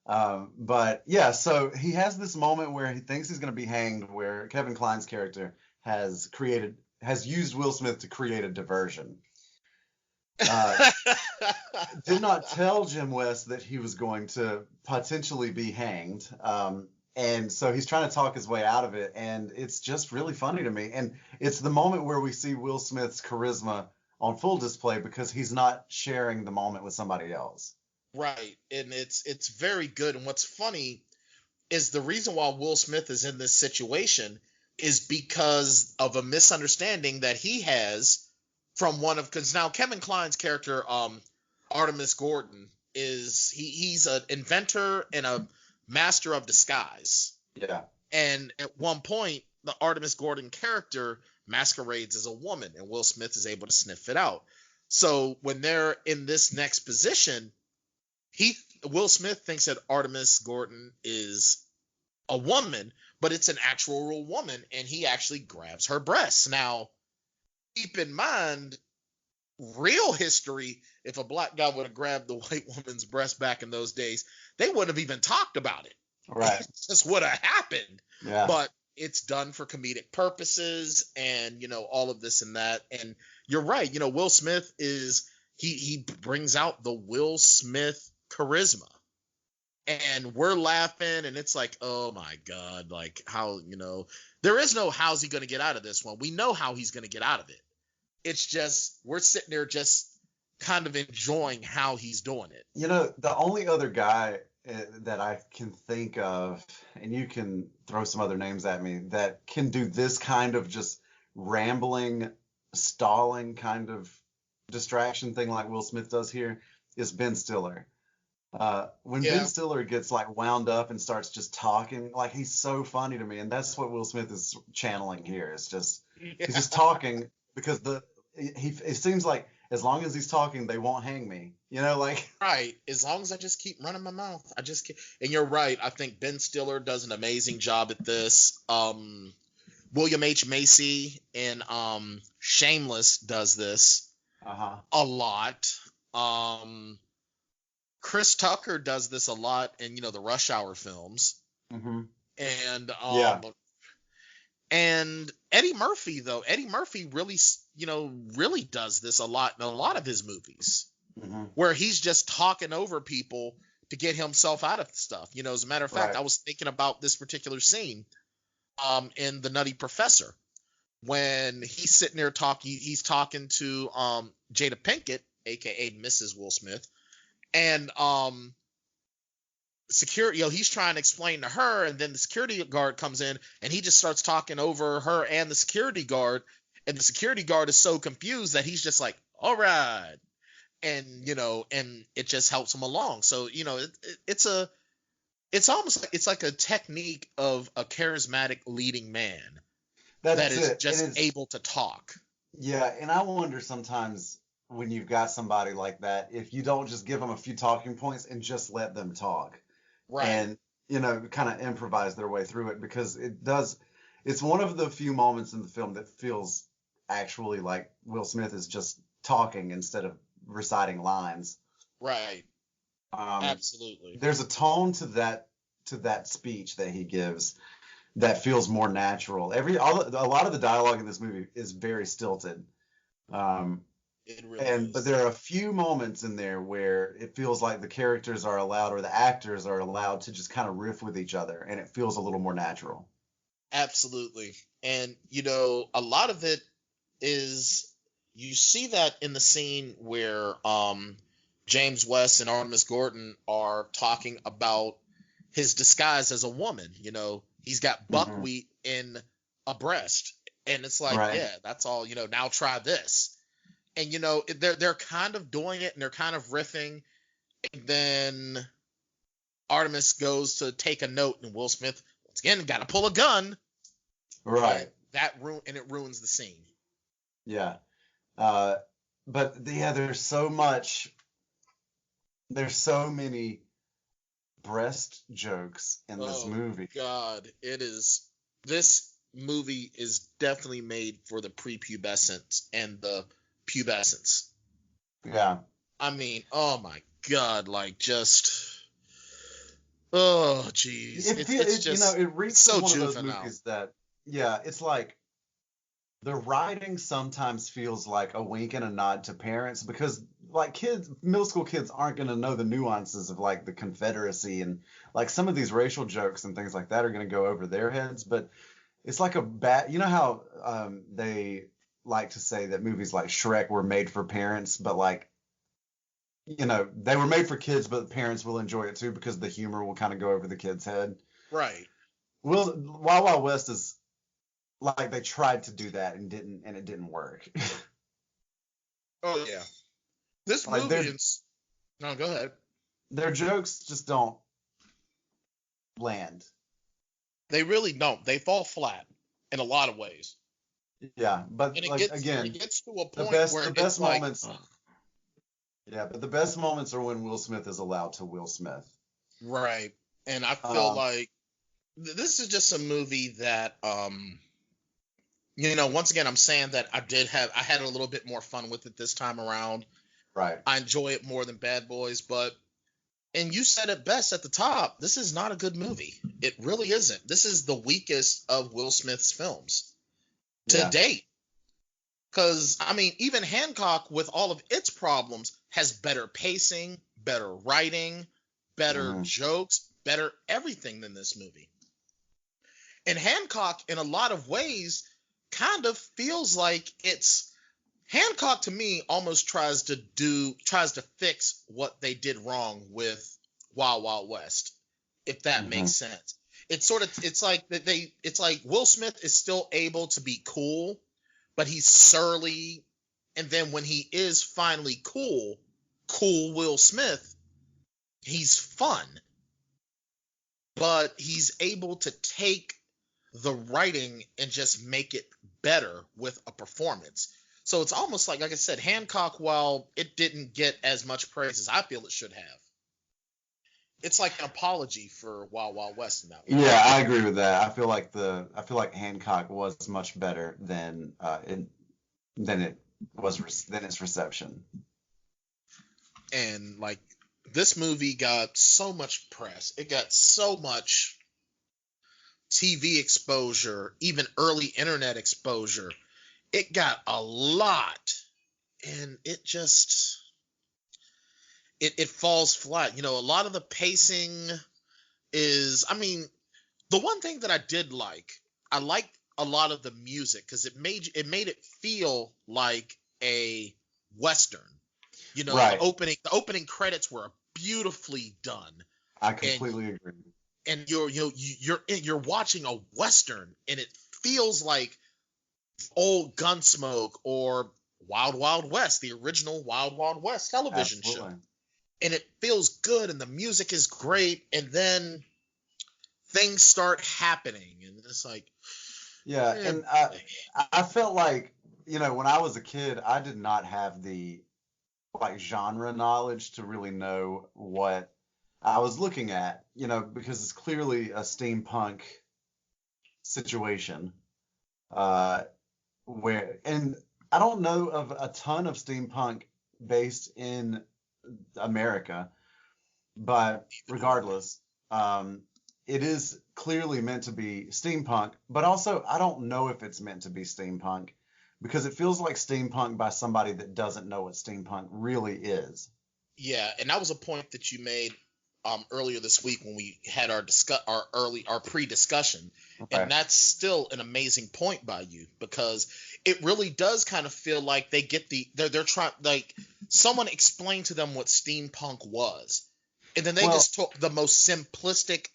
But yeah, so he has this moment where he thinks he's going to be hanged, where Kevin Kline's character has used Will Smith to create a diversion. Did not tell Jim West that he was going to potentially be hanged. And so he's trying to talk his way out of it, and it's just really funny to me. And it's the moment where we see Will Smith's charisma on full display because he's not sharing the moment with somebody else. Right, and it's very good. And what's funny is the reason why Will Smith is in this situation is because of a misunderstanding that he has from one of because now Kevin Kline's character, Artimus Gordon, he's an inventor and a master of disguise. Yeah. And at one point, the Artimus Gordon character masquerades as a woman, and Will Smith is able to sniff it out. So when they're in this next position, Will Smith thinks that Artimus Gordon is a woman, but it's an actual real woman, and he actually grabs her breasts. Now, keep in mind, real history, if a black guy would have grabbed the white woman's breast back in those days, they wouldn't have even talked about it. Right. It just would have happened. Yeah. But it's done for comedic purposes and, all of this and that. And you're right. Will Smith he brings out the Will Smith charisma. And we're laughing, and it's like, oh my God, like how, there is no how's he going to get out of this one. We know how he's going to get out of it. It's just, we're sitting there just kind of enjoying how he's doing it. The only other guy that I can think of, and you can throw some other names at me, that can do this kind of just rambling, stalling kind of distraction thing like Will Smith does here is Ben Stiller. When Ben Stiller gets like wound up and starts just talking, like he's so funny to me, and that's what Will Smith is channeling here. It's just he's just talking because it seems like as long as he's talking, they won't hang me. Right. As long as I just keep running my mouth, I just keep. And you're right. I think Ben Stiller does an amazing job at this. William H. Macy in Shameless does this a lot. Chris Tucker does this a lot in the Rush Hour films. Mm-hmm. And Yeah. And Eddie Murphy really does this a lot in a lot of his movies, where he's just talking over people to get himself out of stuff. As a matter of fact, Right. I was thinking about this particular scene in The Nutty Professor when he's sitting there he's talking to Jada Pinkett, aka Mrs. Will Smith, and security, he's trying to explain to her, and then the security guard comes in and he just starts talking over her and the security guard, and the security guard is so confused that he's just like, all right. and and it just helps him along. So it's almost like it's like a technique of a charismatic leading man that is just able to talk. Yeah, and I wonder sometimes when you've got somebody like that, if you don't just give them a few talking points and just let them talk, Right. And kind of improvise their way through it, because it's one of the few moments in the film that feels actually like Will Smith is just talking instead of reciting lines. Right. Absolutely. There's a tone to that speech that he gives that feels more natural. A lot of the dialogue in this movie is very stilted. It really is. But there are a few moments in there where it feels like the characters are allowed, or the actors are allowed, to just kind of riff with each other, and it feels a little more natural. Absolutely. And a lot of it is, you see that in the scene where James West and Artimus Gordon are talking about his disguise as a woman. He's got buckwheat in a breast, and it's like, Right. yeah, that's all. Now try this. And they're kind of doing it, and they're kind of riffing, and then Artemis goes to take a note, and Will Smith once again got to pull a gun. Right. And it ruins the scene. Yeah. But yeah, there's so many breast jokes in this movie. God, this movie is definitely made for the prepubescent and the pubescence. Yeah. I mean, oh my God, oh geez, it's just it reaches so one juvenile. of those movies that, yeah, it's like the writing sometimes feels like a wink and a nod to parents, because like middle school kids aren't going to know the nuances of like the Confederacy, and like some of these racial jokes and things like that are going to go over their heads. But it's like how they like to say that movies like Shrek were made for parents, but like, they were made for kids, but parents will enjoy it too because the humor will kind of go over the kid's head. Right. Wild Wild West is like they tried to do that and it didn't work. Oh yeah. This movie is. No, go ahead. Their jokes just don't land. They really don't. They fall flat in a lot of ways. Yeah, but and it gets to a point where the best moments. Yeah, but the best moments are when Will Smith is allowed to Will Smith. Right, and I feel like this is just a movie that, once again, I'm saying that I had a little bit more fun with it this time around. Right. I enjoy it more than Bad Boys, and you said it best at the top, this is not a good movie. It really isn't. This is the weakest of Will Smith's films to date. Because, I mean, even Hancock, with all of its problems, has better pacing, better writing, better jokes, better everything than this movie. And Hancock, in a lot of ways, kind of feels like Hancock, to me, almost tries to fix what they did wrong with Wild Wild West, if that makes sense. It's like Will Smith is still able to be cool, but he's surly, and then when he is finally cool Will Smith, he's fun, but he's able to take the writing and just make it better with a performance. So it's almost like I said, Hancock, while it didn't get as much praise as I feel it should have, it's like an apology for Wild Wild West in that way. Yeah, I agree with that. I feel like Hancock was much better than its reception. And like, this movie got so much press. It got so much TV exposure, even early internet exposure. It got a lot, and it just it falls flat. A lot of the pacing is, I mean, the one thing that I did like, I liked a lot of the music because it made it feel like a Western. Right. The opening credits were beautifully done. I completely agree. And you're watching a Western, and it feels like old Gunsmoke or Wild Wild West, the original Wild Wild West television show. And it feels good, and the music is great, and then things start happening, and it's like, yeah. And I felt like, when I was a kid, I did not have the like genre knowledge to really know what I was looking at, because it's clearly a steampunk situation, and I don't know of a ton of steampunk based in America, but regardless, it is clearly meant to be steampunk, but also I don't know if it's meant to be steampunk because it feels like steampunk by somebody that doesn't know what steampunk really is. Yeah, and that was a point that you made earlier this week when we had our pre-discussion, Okay. and that's still an amazing point by you, because it really does kind of feel like they get they're trying, like, someone explained to them what steampunk was, and then they just took the most simplistic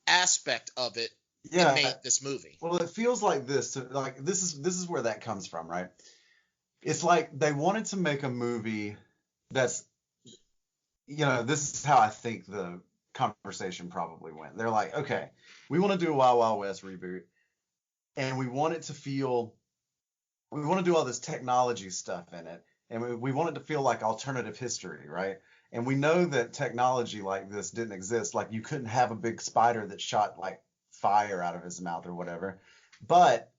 aspect of it and made this movie. Well, it feels like this. This is where that comes from, right? It's like they wanted to make a movie that's, this is how I think the conversation probably went. They're like, okay, we want to do a Wild Wild West reboot, and we want it to feel, we want to do all this technology stuff in it, and we want it to feel like alternative history, right? And we know that technology like this didn't exist. Like, you couldn't have a big spider that shot like fire out of his mouth or whatever. But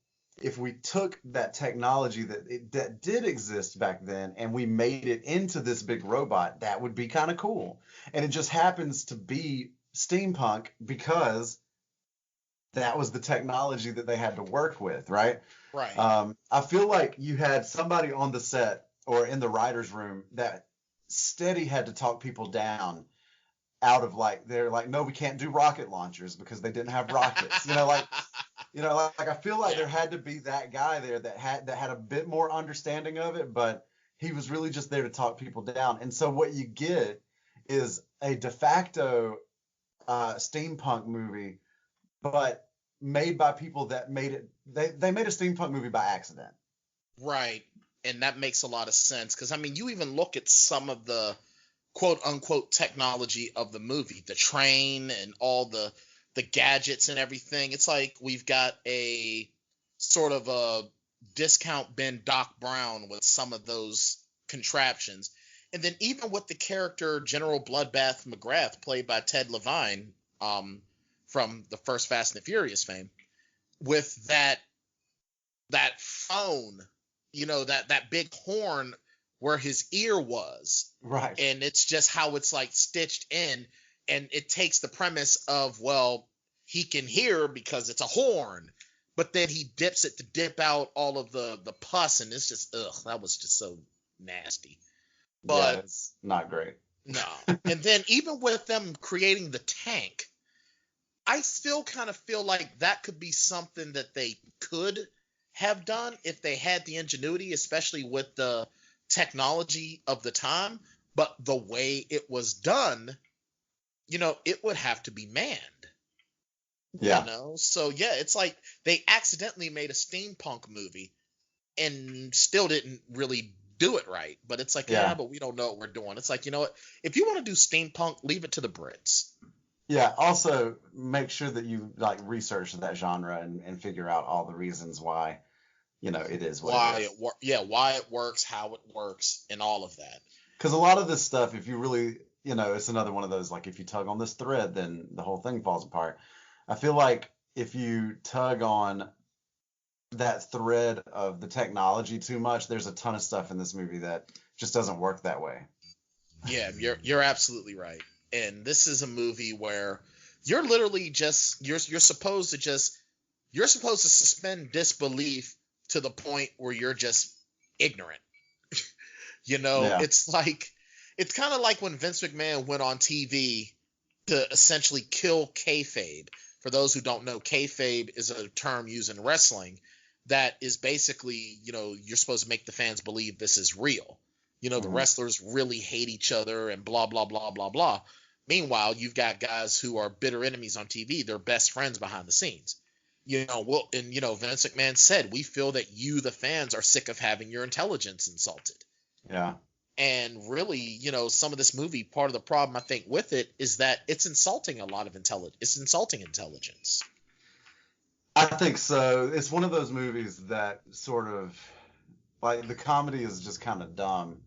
if we took that technology that did exist back then and we made it into this big robot, that would be kind of cool. And it just happens to be steampunk because that was the technology that they had to work with, right? Right. I feel like you had somebody on the set or in the writer's room that steady had to talk people down out of, like, they're like, no, we can't do rocket launchers because they didn't have rockets. Like I feel like there had to be that guy there that had a bit more understanding of it, but he was really just there to talk people down. And so what you get is a de facto steampunk movie, but made by people that made it. They made a steampunk movie by accident. Right. And that makes a lot of sense, because, I mean, you even look at some of the quote-unquote technology of the movie, the train and all the gadgets and everything. It's like we've got a sort of a discount bin Doc Brown with some of those contraptions. And then even with the character General Bloodbath McGrath, played by Ted Levine, from the first Fast and the Furious fame, with that phone, that big horn where his ear was. Right. And it's just how it's like stitched in, and it takes the premise of, well, he can hear because it's a horn, but then he dips it to dip out all of the pus, and it's just, that was just so nasty. But it's not great. No. And then even with them creating the tank, I still kind of feel like that could be something that they could have done if they had the ingenuity, especially with the technology of the time. But the way it was done, it would have to be manned. Yeah. So yeah, it's like they accidentally made a steampunk movie and still didn't really do it right. But it's like, yeah, but we don't know what we're doing. It's like, you know what? If you want to do steampunk, leave it to the Brits. Yeah. Also, make sure that you research that genre and figure out all the reasons why, it is what it is. Why it works, how it works, and all of that. Because a lot of this stuff, if you really, it's another one of those, like, if you tug on this thread, then the whole thing falls apart. I feel like if you tug on that thread of the technology too much, there's a ton of stuff in this movie that just doesn't work that way. Yeah, you're absolutely right. And this is a movie where you're literally just you're supposed to suspend disbelief to the point where you're just ignorant. It's kind of like when Vince McMahon went on TV to essentially kill kayfabe. For those who don't know, kayfabe is a term used in wrestling that is basically, you're supposed to make the fans believe this is real. The wrestlers really hate each other and blah, blah, blah, blah, blah. Meanwhile, you've got guys who are bitter enemies on TV. They're best friends behind the scenes. Vince McMahon said, we feel that you, the fans, are sick of having your intelligence insulted. Yeah. And really, some of this movie, part of the problem I think with it is that it's insulting a lot of intelligence. It's insulting intelligence. I think so. It's one of those movies that sort of, like, the comedy is just kind of dumb,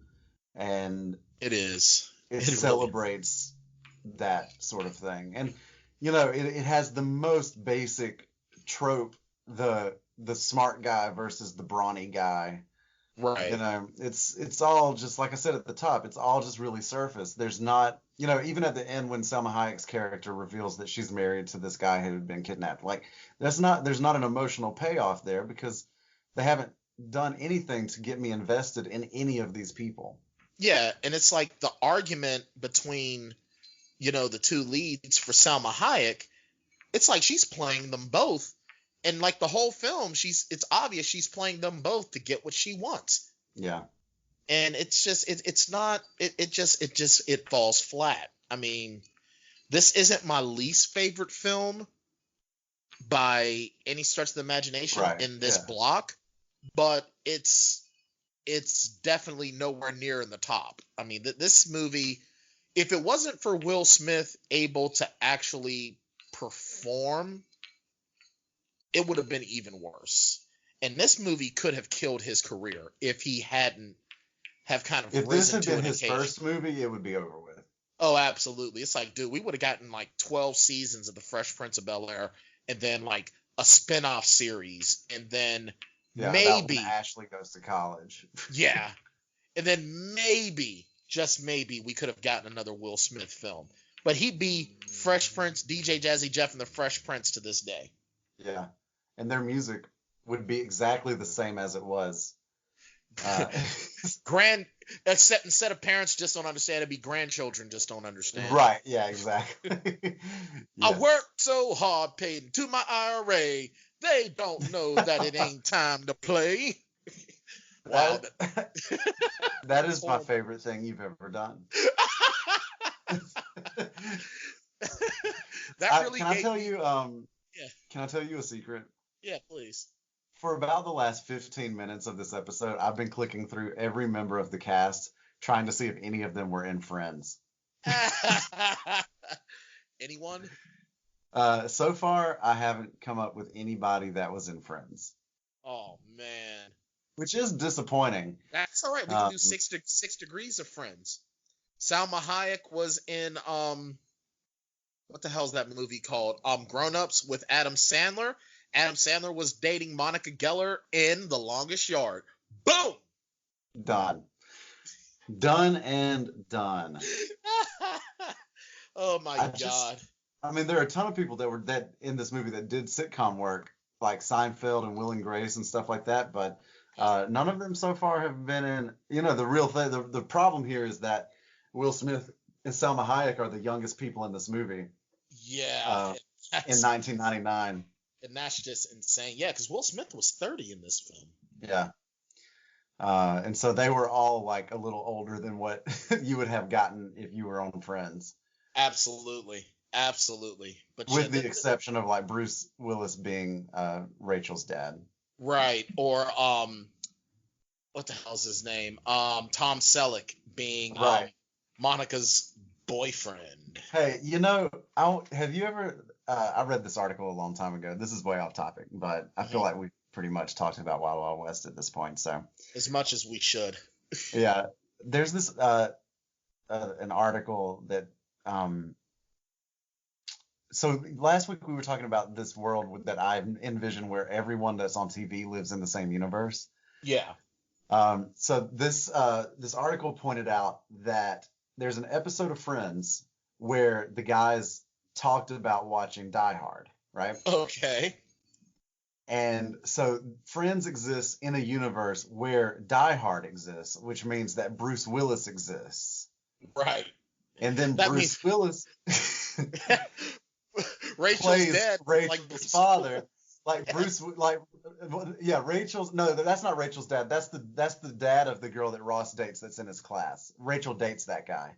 and it is. It celebrates that sort of thing, and it has the most basic trope: the smart guy versus the brawny guy. Right. It's all just, like I said at the top, it's all just really surface. There's not, even at the end when Salma Hayek's character reveals that she's married to this guy who had been kidnapped, like there's not an emotional payoff there because they haven't done anything to get me invested in any of these people. Yeah, and it's like the argument between, the two leads for Salma Hayek, it's like she's playing them both. And like the whole film, it's obvious she's playing them both to get what she wants. Yeah. And it's just, it falls flat. I mean, this isn't my least favorite film by any stretch of the imagination in this block, but it's definitely nowhere near in the top. I mean, this movie, if it wasn't for Will Smith able to actually perform, it would have been even worse. And this movie could have killed his career if he hadn't have kind of if risen this had to been an his occasion. first movie, it would be over with. Oh, absolutely. It's like, dude, we would have gotten like 12 seasons of The Fresh Prince of Bel-Air and then like a spin-off series and then maybe Ashley goes to college. Yeah. And then maybe, just maybe, we could have gotten another Will Smith film. But he'd be Fresh Prince, DJ Jazzy Jeff, and the Fresh Prince to this day. Yeah. And their music would be exactly the same as it was. Except instead of parents just don't understand, it'd be grandchildren just don't understand. Right. Yeah, exactly. Yes. I worked so hard, paid into my IRA. They don't know that it ain't time to play. Wow. That is my favorite thing you've ever done. Can I tell you a secret? Yeah, please. For about the last 15 minutes of this episode, I've been clicking through every member of the cast, trying to see if any of them were in Friends. Anyone? So far, I haven't come up with anybody that was in Friends. Oh, man. Which is disappointing. That's all right. We can do six degrees of Friends. Salma Hayek was in, what the hell's that movie called? Grown Ups with Adam Sandler. Adam Sandler was dating Monica Geller in The Longest Yard. Boom! Done. Done and done. Oh my God. I mean, there are a ton of people that in this movie that did sitcom work, like Seinfeld and Will and Grace and stuff like that, but none of them so far have been in, the real thing. The problem here is that Will Smith and Salma Hayek are the youngest people in this movie. Yeah. In 1999. And that's just insane. Yeah, because Will Smith was 30 in this film. Yeah. And so they were all like a little older than what you would have gotten if you were on Friends. Absolutely. But with the exception of like Bruce Willis being Rachel's dad. Right. Or what the hell's his name? Tom Selleck being Monica's boyfriend. Hey, have you ever I read this article a long time ago. This is way off topic, but I feel like we pretty much talked about Wild Wild West at this point. So as much as we should. Yeah, there's this an article that so last week we were talking about this world that I envision where everyone that's on TV lives in the same universe. Yeah. So this article pointed out that there's an episode of Friends where the guys talked about watching Die Hard, right? Okay. And so Friends exists in a universe where Die Hard exists, which means that Bruce Willis exists. Right. And then Bruce Willis Rachel's dad, Rachel's father. Like Bruce, Rachel's. No, that's not Rachel's dad. That's the dad of the girl that Ross dates. That's in his class. Rachel dates that guy.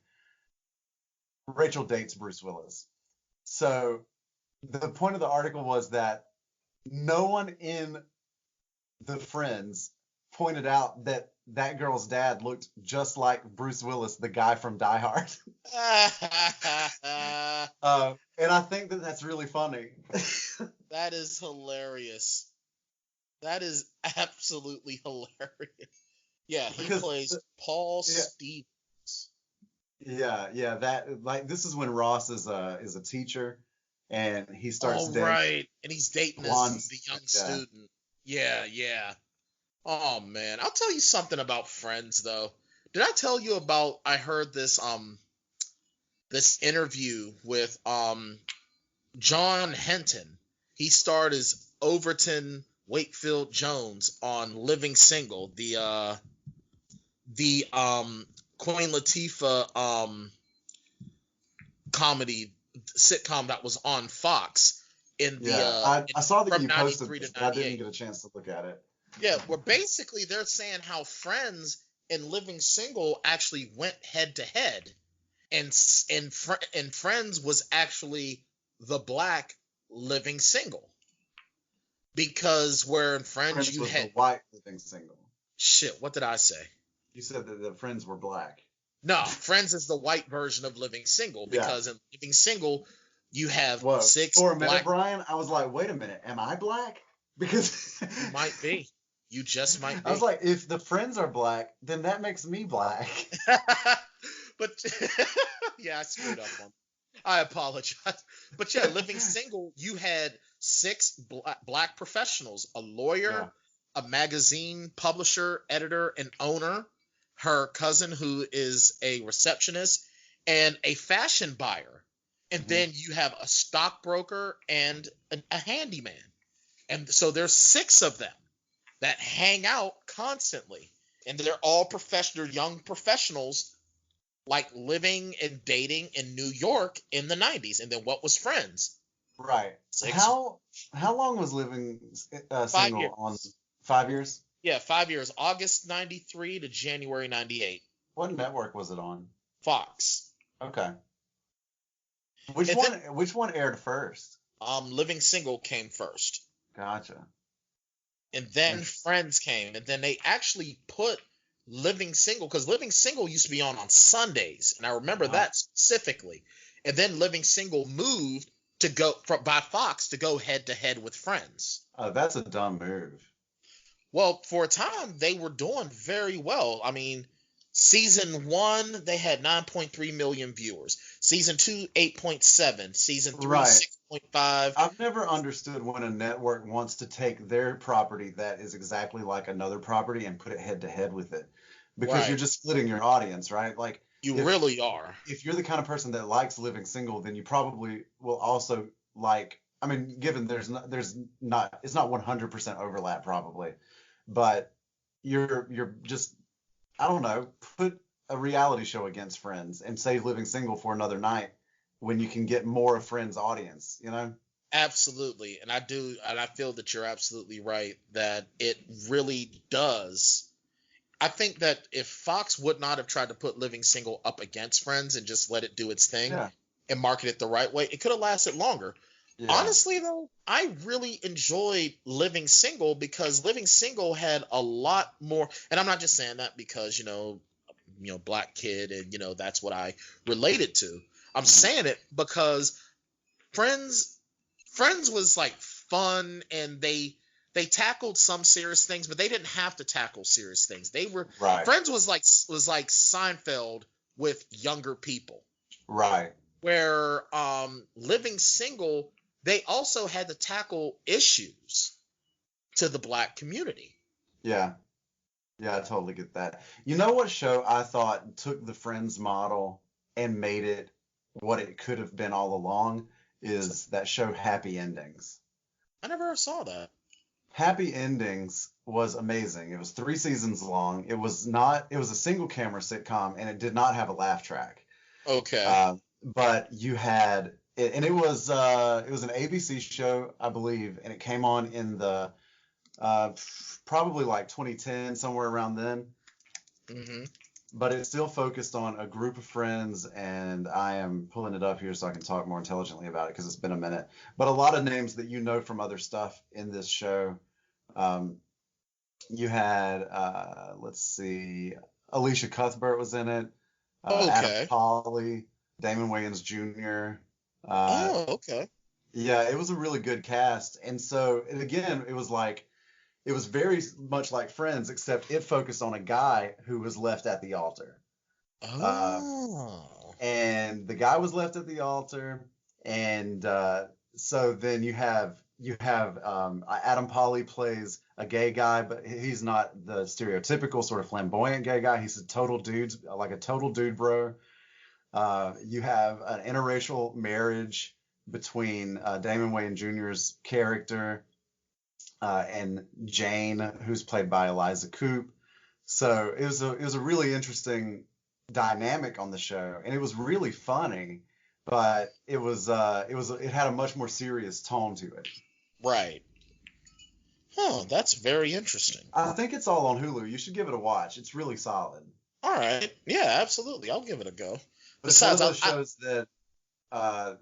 Rachel dates Bruce Willis. So the point of the article was that, no one in the Friends pointed out that that girl's dad looked just like Bruce Willis, the guy from Die Hard. And I think that that's really funny. That is hilarious. That is absolutely hilarious. Yeah, he plays Paul Stevens. Yeah, that like this is when Ross is a teacher, and he starts dating. Right, and he's dating the young student. Yeah. Oh man, I'll tell you something about Friends though. Did I tell you about? I heard this this interview with John Henton. He starred as Overton Wakefield Jones on Living Single, the Queen Latifah comedy sitcom that was on Fox in the I saw that you posted this, but I didn't get a chance to look at it. Yeah, where basically they're saying how Friends and Living Single actually went head to head, and Friends was actually the black Living Single, because where in Friends you was had the white Living Single. Shit, what did I say? You said that the Friends were black. No, Friends is the white version of Living Single, because in Living Single you have six for a minute, black. Brian, I was like, wait a minute, am I black? Because You might be. You just might be. I was like, if the Friends are black, then that makes me black. But yeah, I screwed up on. I apologize. But yeah, Living Single, you had six black professionals: a lawyer, a magazine publisher, editor, and owner, her cousin who is a receptionist, and a fashion buyer. And then you have a stockbroker and a handyman. And so there's six of them that hang out constantly. And they're all young professionals, like living and dating in New York in the 90s. And then what was Friends? Right. How long was Living Single on? 5 years? Yeah, 5 years. August 93 to January 98. What network was it on? Fox. Okay. Which one aired first? Living Single came first. Gotcha. And then Friends came, and then they actually put Living Single, because Living Single used to be on Sundays, and I remember that specifically. And then Living Single moved to go by Fox to go head to head with Friends. Oh, that's a dumb move. Well, for a time they were doing very well. I mean, season 1 they had 9.3 million viewers. Season 2, 8.7. Season 3, 6.5. I've never understood when a network wants to take their property that is exactly like another property and put it head to head with it, because you're just splitting your audience, right? Like you really are. If you're the kind of person that likes Living Single, then you probably will also like. I mean, given it's not 100% overlap probably, but you're just, I don't know, put a reality show against Friends and save Living Single for another night when you can get more of Friends' audience, you know? Absolutely. And I feel that you're absolutely right, that it really does. I think that if Fox would not have tried to put Living Single up against Friends and just let it do its thing and market it the right way, it could have lasted longer. Yeah. Honestly, though, I really enjoyed Living Single, because Living Single had a lot more, and I'm not just saying that because, black kid and, that's what I related to. I'm saying it because Friends was like fun, and they tackled some serious things, but they didn't have to tackle serious things. They were Friends was like Seinfeld with younger people. Right. Where Living Single, they also had to tackle issues to the black community. Yeah. Yeah, I totally get that. You know what show I thought took the Friends model and made it what it could have been all along is that show Happy Endings. I never saw that. Happy Endings was amazing. It was 3 seasons long. It was a single camera sitcom, and it did not have a laugh track. Okay. But you had it, and it was an ABC show, I believe, and it came on in the probably like 2010, somewhere around then. Mm-hmm. but it's still focused on a group of friends, and I am pulling it up here so I can talk more intelligently about it because it's been a minute. But a lot of names that you know from other stuff in this show. You had, let's see, Alicia Cuthbert was in it, Adam Okay. Pally, Damon Wayans Jr. Oh, okay. Yeah, it was a really good cast. And so, and again, it was very much like Friends, except it focused on a guy who was left at the altar. Uh, Oh. and the guy was left at the altar, and so then you have Adam Pally plays a gay guy, but he's not the stereotypical sort of flamboyant gay guy. He's a total dude, like a total dude bro. You have an interracial marriage between Damon Wayans Jr.'s character and Jane, who's played by Eliza Coupe. So it was a really interesting dynamic on the show, and it was really funny, but it had a much more serious tone to it. Right. Oh, that's very interesting. I think it's all on Hulu. You should give it a watch. It's really solid. All right. Yeah, absolutely. I'll give it a go. But it's one of Besides, those shows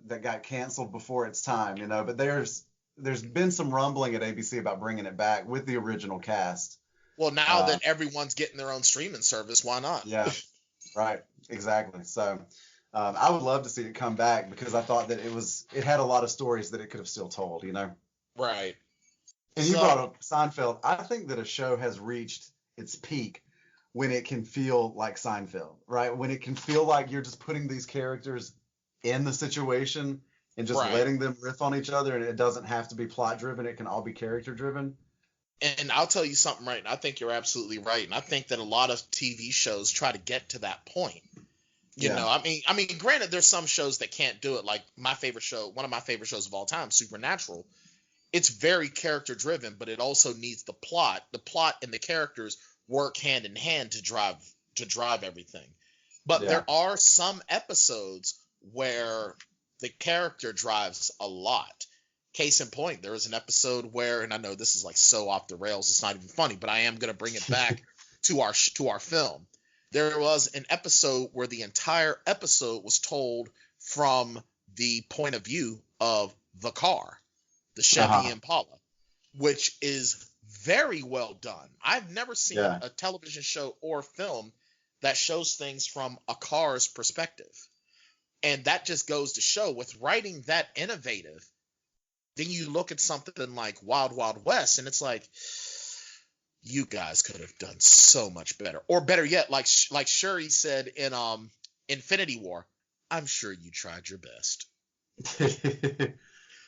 that got canceled before its time, you know. But there's been some rumbling at ABC about bringing it back with the original cast. well, now Uh, that everyone's getting their own streaming service, why not? yeah, right, exactly. So I would love to see it come back because I thought that it had a lot of stories that it could have still told, you know. Right. And you So, brought up Seinfeld. I think that a show has reached its peak when it can feel like Seinfeld, right? When it can feel like you're just putting these characters in the situation and just right. letting them riff on each other, and it doesn't have to be plot driven. It can all be character driven. And I'll tell you something right, and I think you're absolutely right. And I think that a lot of TV shows try to get to that point. You Yeah, know, I mean, granted, there's some shows that can't do it. Like my favorite show, one of my favorite shows of all time, Supernatural. It's very character driven, but it also needs the plot. The plot and the characters work hand in hand to drive everything. But yeah, there are some episodes where the character drives a lot. Case in point, there was an episode where, and I know this is like so off the rails, it's not even funny, but I am going to bring it back to our film. There was an episode where the entire episode was told from the point of view of the car, the Chevy uh-huh, Impala, which is very well done. I've never seen yeah, a television show or film that shows things from a car's perspective. And that just goes to show with writing that innovative, then you look at something like Wild Wild West, and it's like, you guys could have done so much better. Or better yet, like Shuri said in Infinity War, I'm sure you tried your best.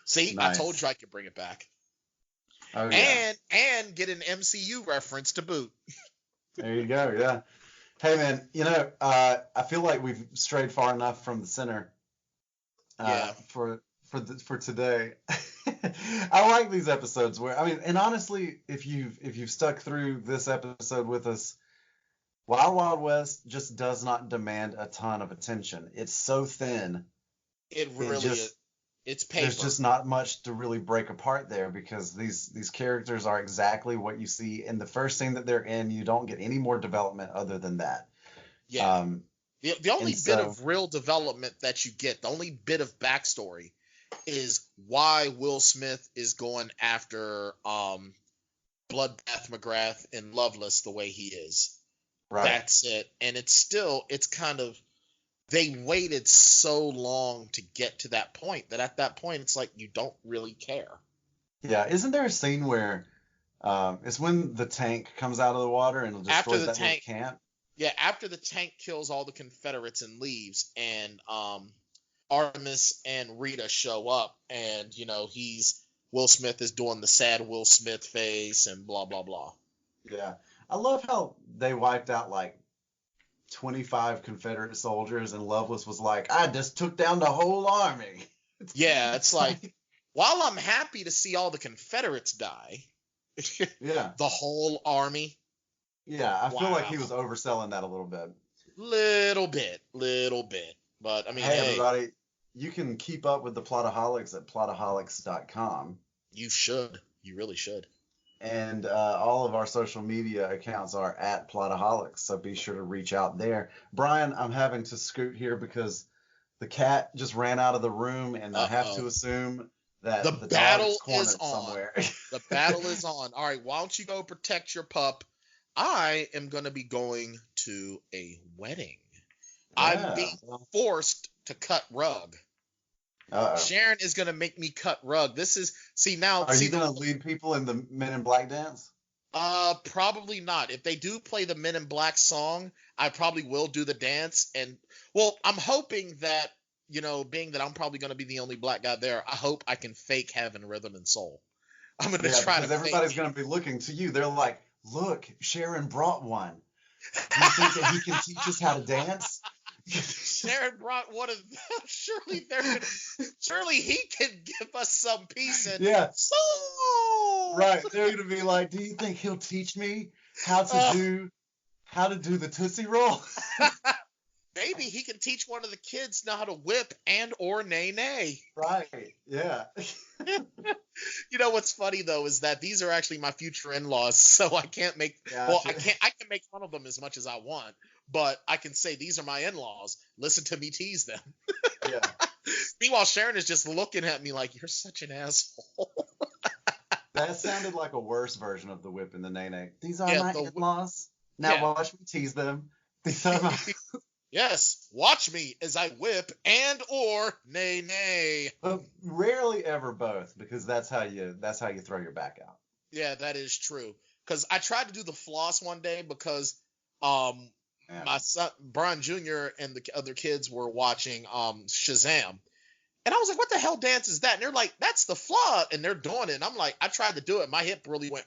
See, I told nice. you I could bring it back. Oh yeah, And get an MCU reference to boot. there you go. Yeah. Hey man, I feel like we've strayed far enough from the center Yeah. for today. I like these episodes where and honestly, if you've stuck through this episode with us, Wild Wild West just does not demand a ton of attention. It's so thin. It It really is. just It's There's paper. just not much to really break apart there because these characters are exactly what you see in the first scene that they're in. You don't get any more development other than that. Yeah. Um, The only and bit so of real development that you get, the only bit of backstory is why Will Smith is going after Bloodbath McGrath and Loveless the way he is. right. That's it. And it's kind of, they waited so long to get to that point that at that point it's like you don't really care. Yeah, isn't there a scene where it's when the tank comes out of the water and After destroys the that little tank, camp? yeah, after the tank kills all the Confederates and leaves, and Artemis and Rita show up, and Will Smith is doing the sad Will Smith face and blah blah blah. Yeah. I love how they wiped out like 25 Confederate soldiers and Lovelace was like, I just took down the whole army. Yeah, it's It's like, like, while I'm happy to see all the Confederates die, yeah. the whole army, Yeah, I feel like wow, he was overselling that a little bit. little bit. But I mean, Hey, hey, everybody, you can keep up with the Plotaholics at plotaholics.com. you should, you really should. And all of our social media accounts are at Plotaholics, so be sure to reach out there. Brian, I'm having to scoot here because the cat just ran out of the room, and I have to assume that The the dog battle is cornered is on. somewhere. The battle is on. All right, why don't you go protect your pup? I am going to be going to a wedding. I'm being forced to cut rug. Sharon is going to make me cut rug. This is, Are you going to lead people in the Men in Black dance? Probably not. If they do play the Men in Black song, I probably will do the dance. And, well, I'm hoping that, being that I'm probably going to be the only black guy there, I hope I can fake having rhythm and soul. I'm going to try to because everybody's going to be looking to you. They're like, look, Sharon brought one. Do you think that he can teach us how to dance? Sharon brought one of them. Surely he can give us some peace and soul. Right. They're gonna be like, do you think he'll teach me how to do the Tootsie Roll? Maybe he can teach one of the kids how to whip and or nay nay. Right. Yeah. What's funny though is that these are actually my future in-laws, so I can't make I can make fun of them as much as I want, but I can say these are my in-laws. Listen to me tease them. Yeah. Meanwhile, Sharon is just looking at me like, you're such an asshole. That sounded like a worse version of the whip and the nay nay. These are my in-laws. Now watch me tease them. These are my Yes, watch me as I whip and or nay nay. But rarely ever both, because that's how you throw your back out. Yeah, that is true. Because I tried to do the floss one day because my son Brian Jr. and the other kids were watching Shazam. And I was like, what the hell dance is that? And they're like, that's the floss. And they're doing it. And I'm like, I tried to do it. My hip really went.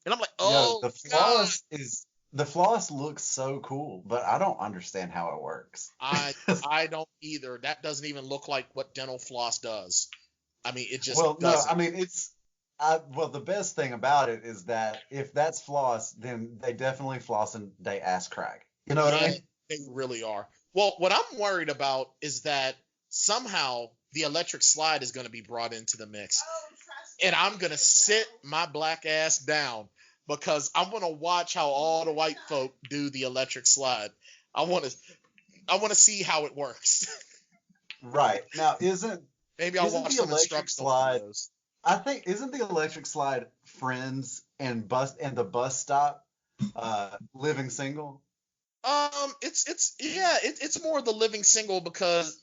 And I'm like, oh, the floss the floss looks so cool, but I don't understand how it works. I don't either. That doesn't even look like what dental floss does. I mean, it just doesn't. No, I mean, the best thing about it is that if that's floss, then they definitely floss and they ass crack. You know what I mean? They really are. Well, what I'm worried about is that somehow the electric slide is going to be brought into the mix. And I'm going to sit my black ass down because I'm going to watch how all the white folk do the electric slide. I want to see how it works. Right. Now, maybe I'll watch some instructional videos. I think isn't the electric slide Friends and the bus stop Living Single? It's more the Living Single because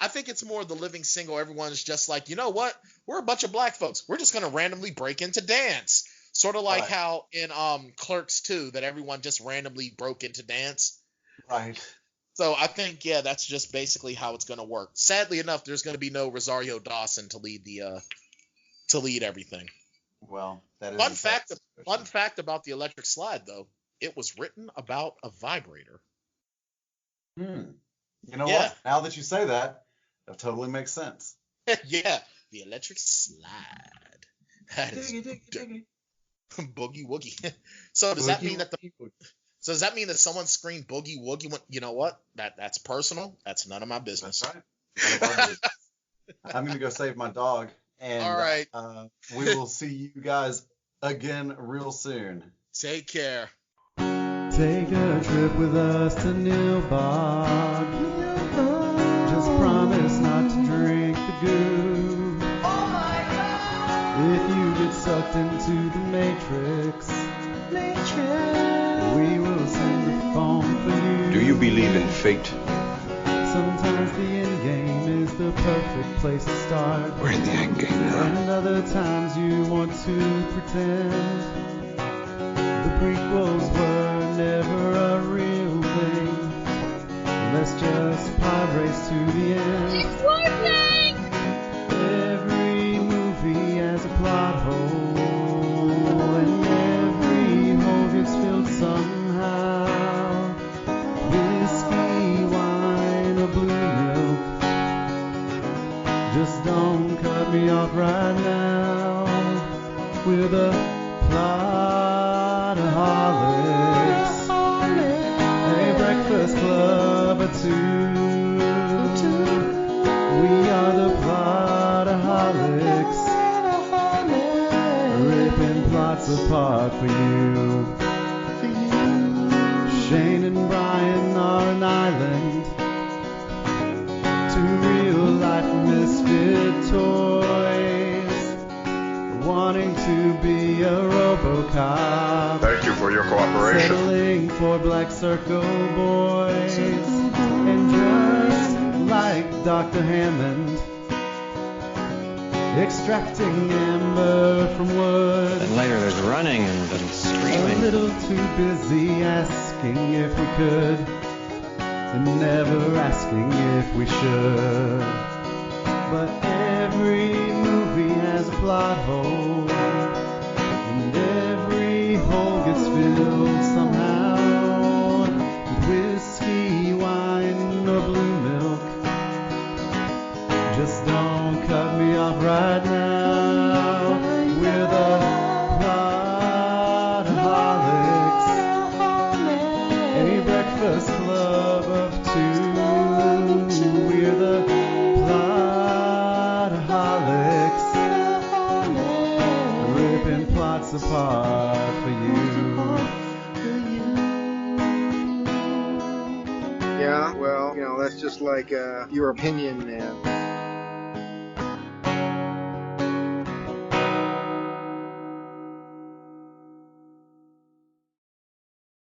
I think it's more the Living Single. Everyone's just like, you know what? We're a bunch of black folks. We're just gonna randomly break into dance. Sort of like how in Clerks 2 that everyone just randomly broke into dance. Right. So I think that's just basically how it's gonna work. Sadly enough, there's gonna be no Rosario Dawson to lead everything. Well, that is fun fact about the electric slide though. It was written about a vibrator. You know what? Now that you say that totally makes sense. Yeah, the electric slide. That is boogie woogie. So does that mean that someone screamed boogie woogie? You know what? That's personal. That's none of my business. That's right. I'm gonna go save my dog. And all right, we will see you guys again real soon. Take care. Take a trip with us to Nilbog. Just promise not to drink the goo. Oh my God! If you get sucked into the Matrix, we will send the phone for you. Do you believe in fate? Sometimes the end game is the perfect place to start. We're in the end game now. And other times you want to pretend the prequels were never a real thing. Let's just pod race to the end. It's working! Every movie has a plot hole, and every hole gets filled somehow. Whiskey, wine, or blue milk. Just don't cut me off right now. We're the Plotaholics, a breakfast club or two. We are the Plotaholics. apart for you. Shane and Brian are an island, two real-life misfit toys, wanting to be a RoboCop. Thank you for your cooperation. Settling for Black Circle boys, and just like Dr. Hammond, extracting amber from wood. And later there's running and A screaming. little too busy asking if we could, and never asking if we should. But every movie has a plot hole, and every hole gets filled somehow with whiskey, wine, or blue milk. Just don't cut me off right now. We're the Plotaholics, a breakfast club of two. We're the Plotaholics, ripping plots apart for you. Yeah, well, that's just like your opinion, man.